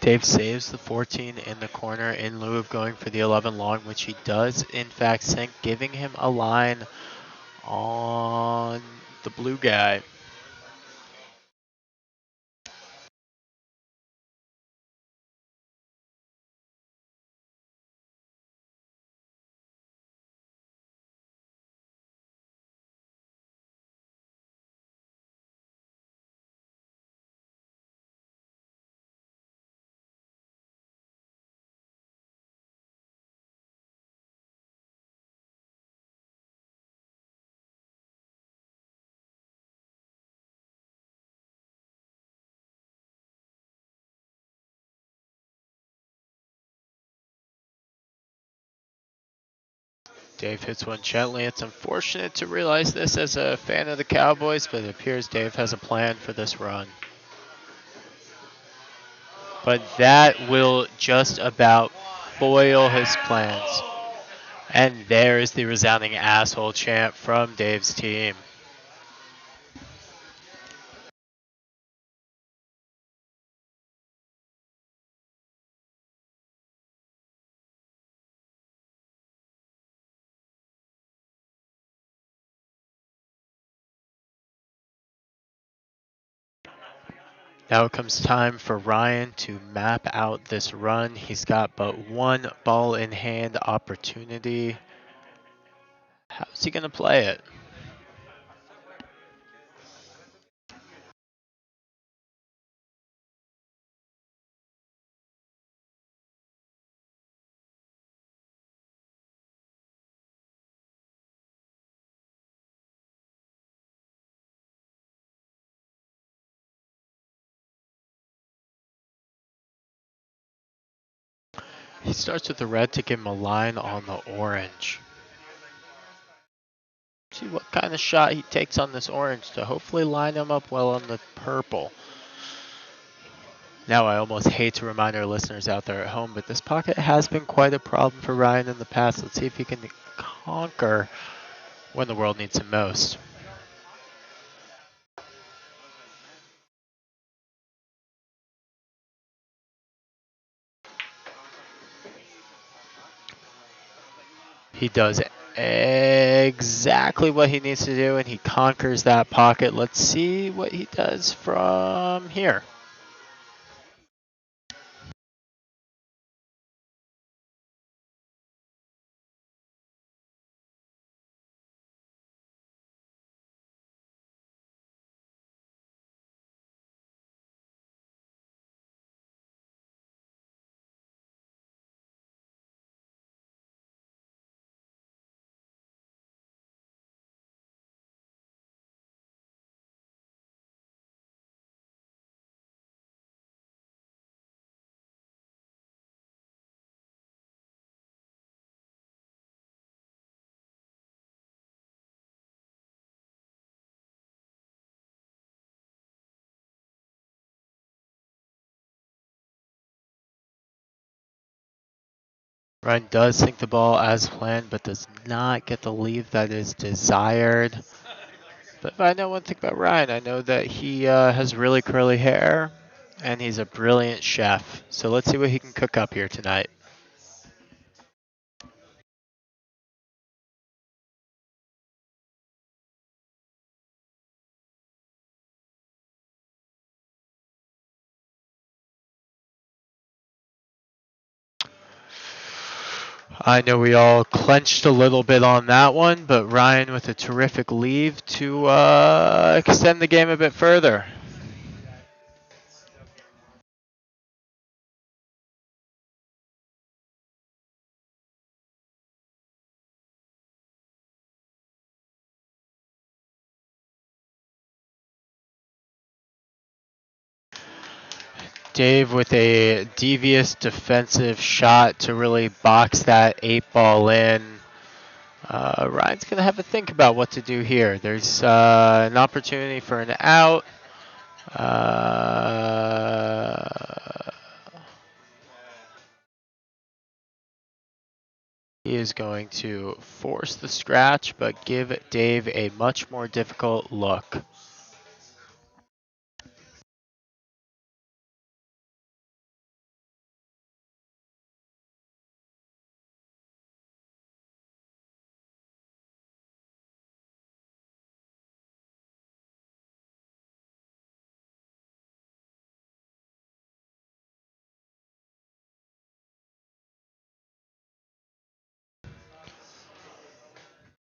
Dave saves the 14 in the corner in lieu of going for the 11 long, which he does in fact sink, giving him a line on the blue guy. Dave hits one gently. It's unfortunate to realize this as a fan of the Cowboys, but it appears Dave has a plan for this run. But that will just about foil his plans. And there's the resounding asshole chant from Dave's team. Now it comes time for Ryan to map out this run. He's got but one ball in hand opportunity. How's he going to play it? He starts with the red to give him a line on the orange. See what kind of shot he takes on this orange to hopefully line him up well on the purple. Now I almost hate to remind our listeners out there at home, but this pocket has been quite a problem for Ryan in the past. Let's see if he can conquer when the world needs him most. He does exactly what he needs to do, and he conquers that pocket. Let's see what he does from here. Ryan does sink the ball as planned, but does not get the leave that is desired. But if I know one thing about Ryan, I know that he has really curly hair, and he's a brilliant chef. So let's see what he can cook up here tonight. I know we all clenched a little bit on that one, but Ryan with a terrific leave to extend the game a bit further. Dave with a devious defensive shot to really box that 8-ball in. Ryan's going to have to think about what to do here. There's an opportunity for an out. He is going to force the scratch, but give Dave a much more difficult look.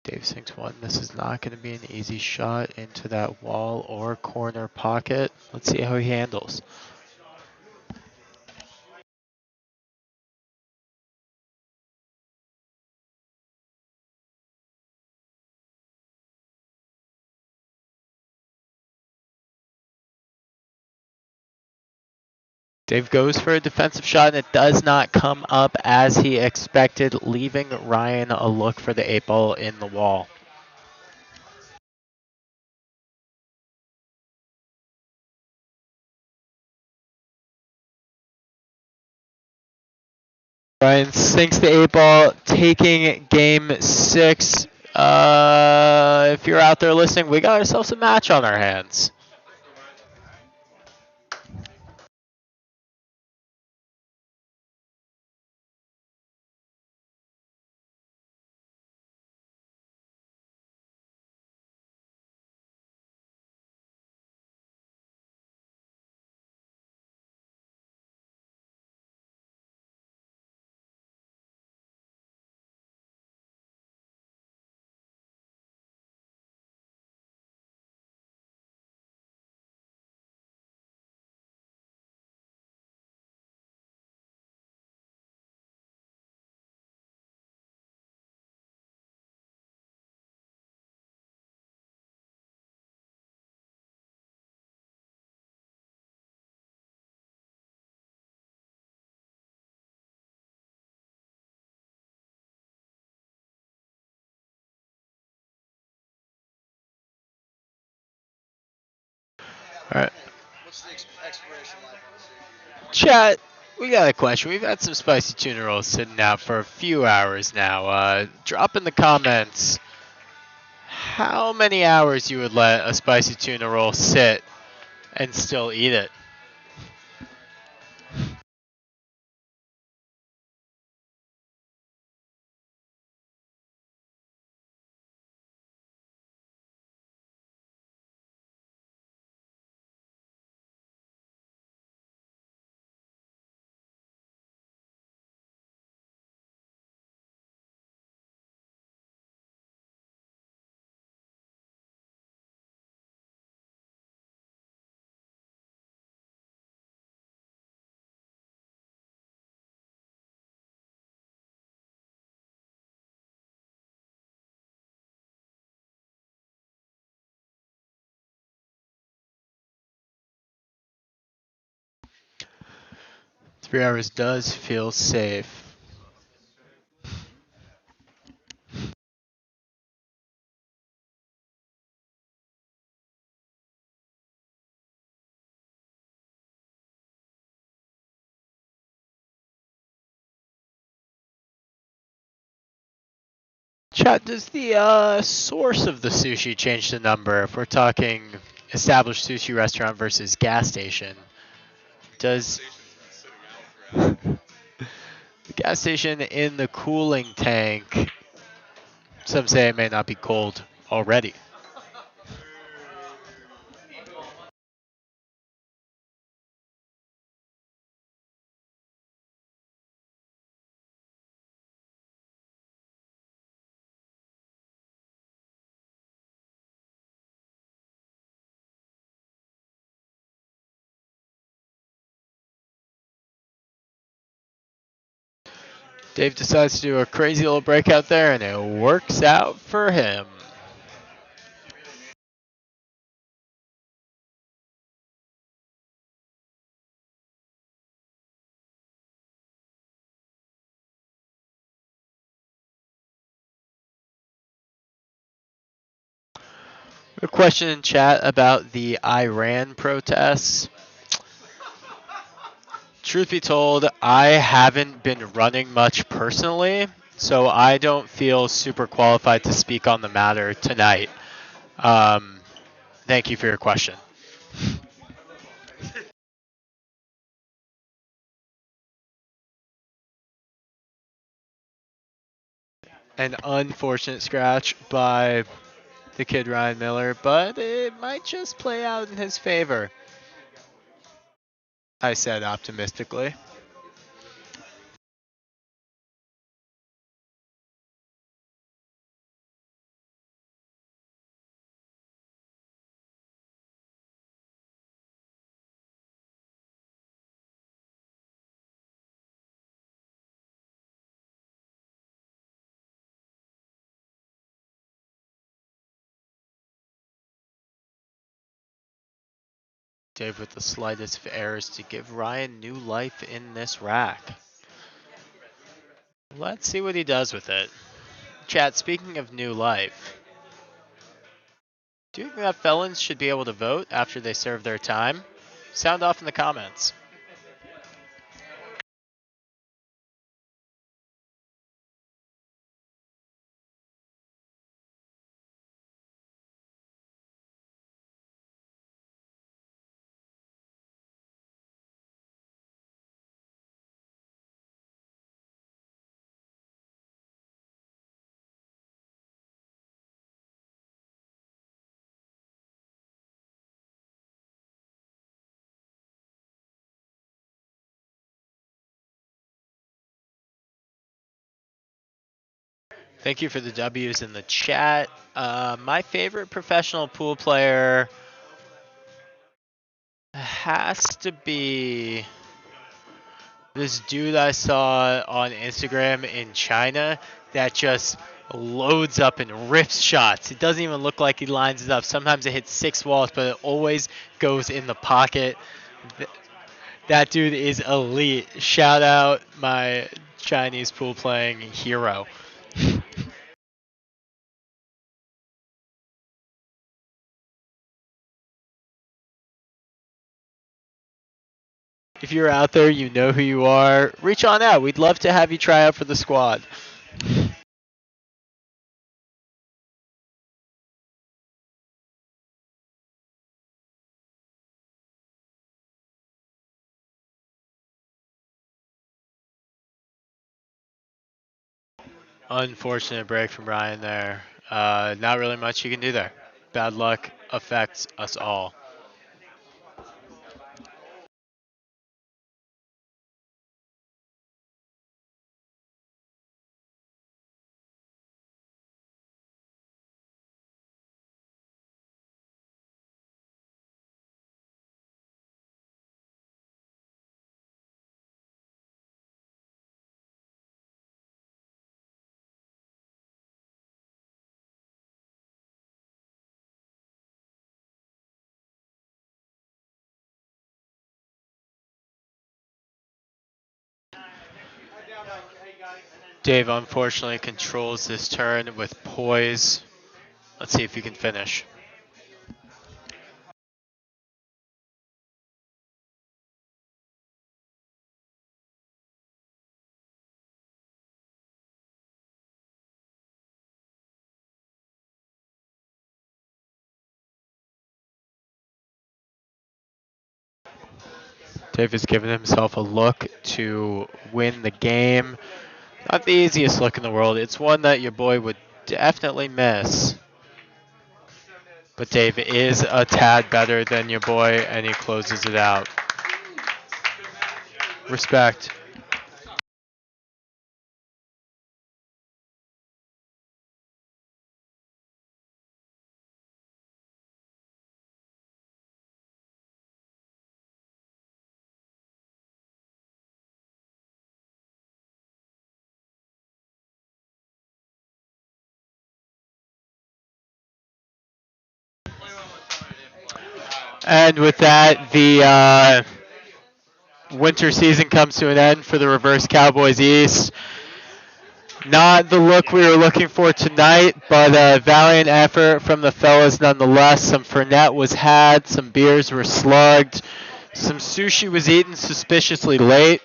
Dave sinks one. This is not going to be an easy shot into that wall or corner pocket. Let's see how he handles. Dave goes for a defensive shot, and it does not come up as he expected, leaving Ryan a look for the 8-ball in the wall. Ryan sinks the 8-ball, taking game 6. If you're out there listening, we got ourselves a match on our hands. All right. What's the expiration life on this? Chat, we got a question. We've had some spicy tuna rolls sitting out for a few hours now. Drop in the comments how many hours you would let a spicy tuna roll sit and still eat it. Three hours does feel safe. Chat, does the source of the sushi change the number if we're talking established sushi restaurant versus gas station? Does the gas station in the cooling tank, some say it may not be cold already? Dave decides to do a crazy little breakout there, and it works out for him. A question in chat about the Iran protests. Truth be told, I haven't been running much personally, so I don't feel super qualified to speak on the matter tonight. Thank you for your question. An unfortunate scratch by the kid Ryan Miller, but it might just play out in his favor. I said optimistically. Dave with the slightest of errors to give Ryan new life in this rack. Let's see what he does with it. Chat, speaking of new life, do you think that felons should be able to vote after they serve their time? Sound off in the comments. Thank you for the W's in the chat. My favorite professional pool player has to be this dude I saw on Instagram in China that just loads up and rips shots. It doesn't even look like he lines it up. Sometimes it hits 6 walls, but it always goes in the pocket. That dude is elite. Shout out my Chinese pool playing hero. If you're out there, you know who you are. Reach on out. We'd love to have you try out for the squad. Unfortunate break from Ryan there. Not really much you can do there. Bad luck affects us all. Dave unfortunately controls this turn with poise. Let's see if he can finish. Dave has given himself a look to win the game. Not the easiest look in the world. It's one that your boy would definitely miss. But Dave is a tad better than your boy, and he closes it out. Respect. And with that, the winter season comes to an end for the Reverse Cowboys East. Not the look we were looking for tonight, but a valiant effort from the fellas nonetheless. Some Fernet was had, some beers were slugged, some sushi was eaten suspiciously late,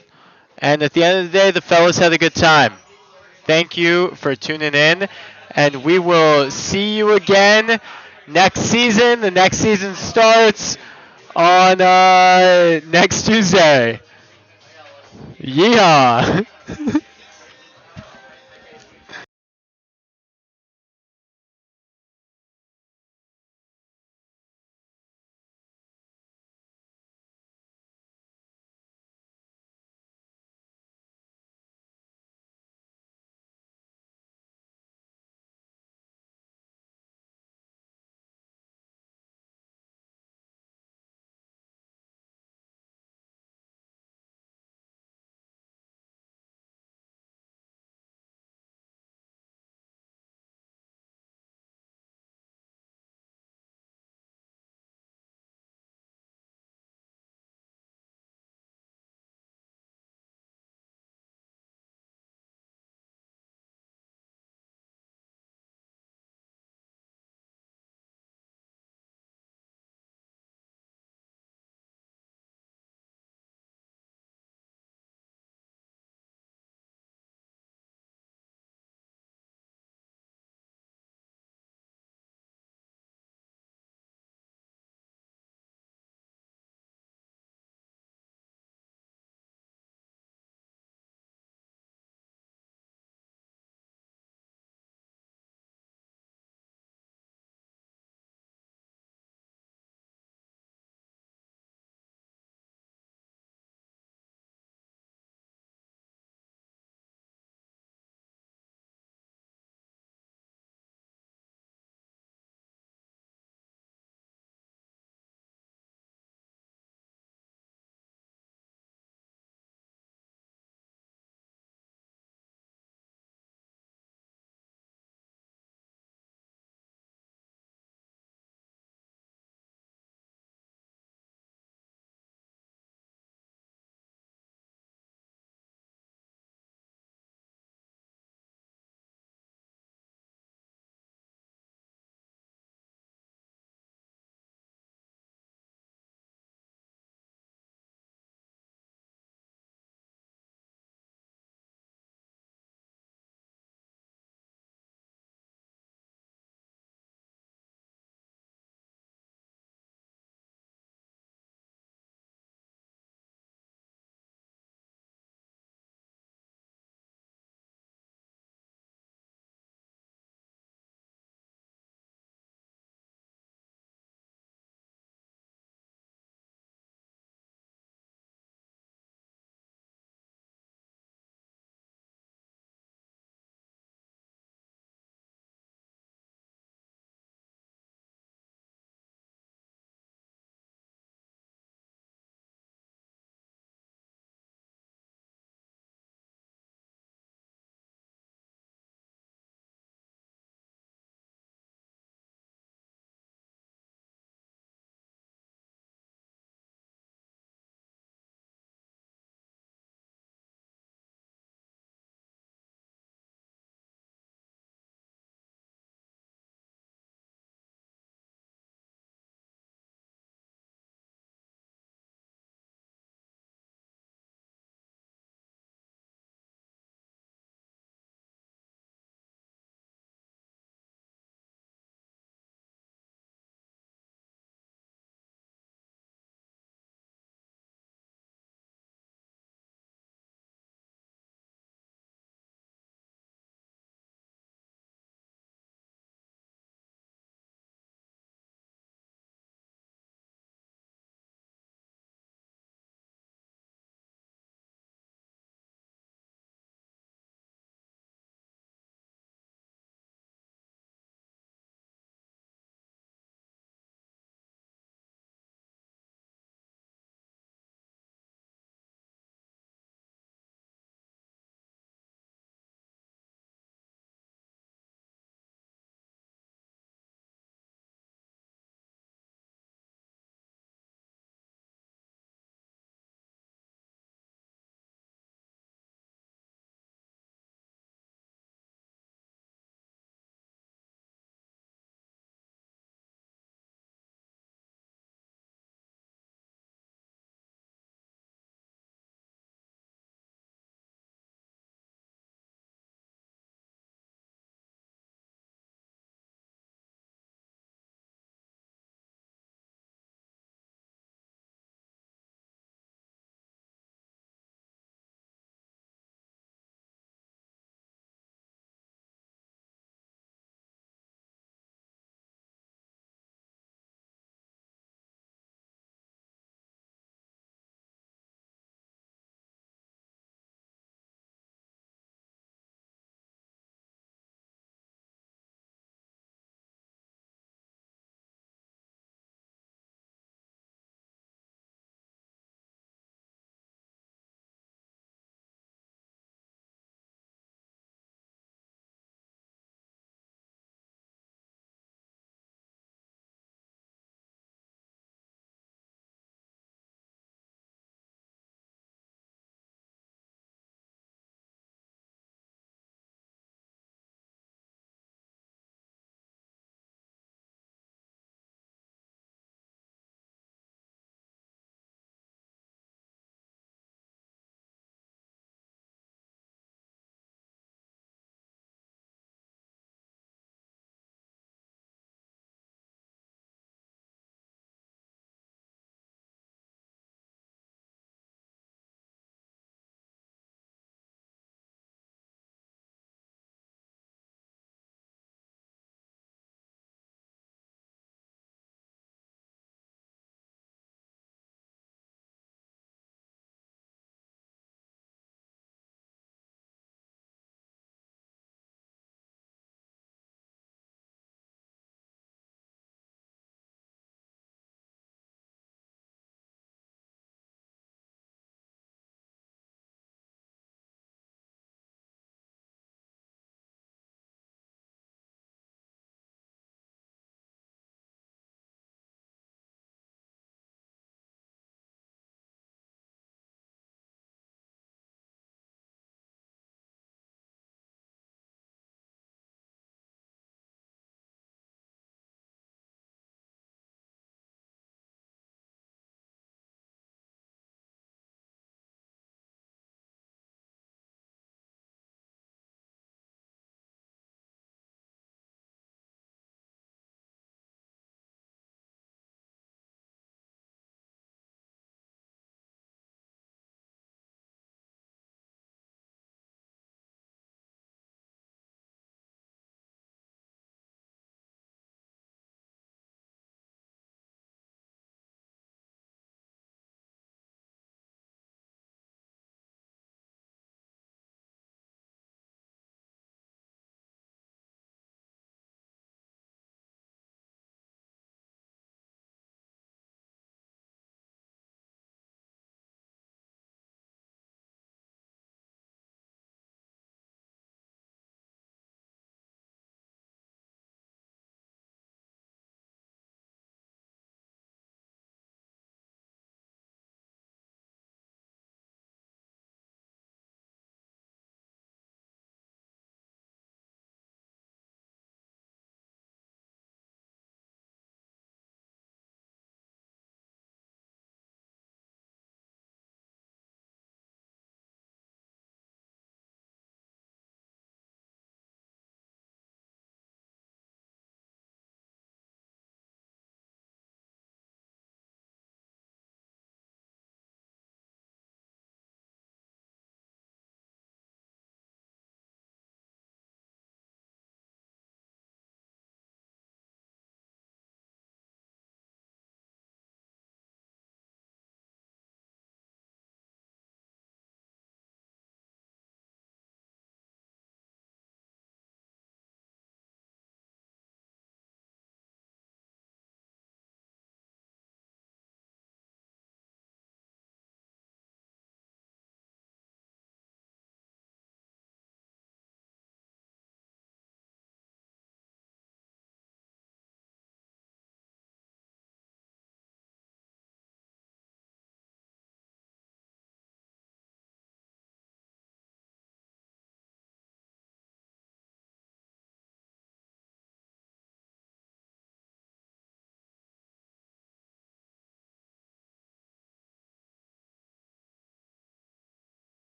and at the end of the day, the fellas had a good time. Thank you for tuning in, and we will see you again next season. The next season starts on next Tuesday. Yeehaw!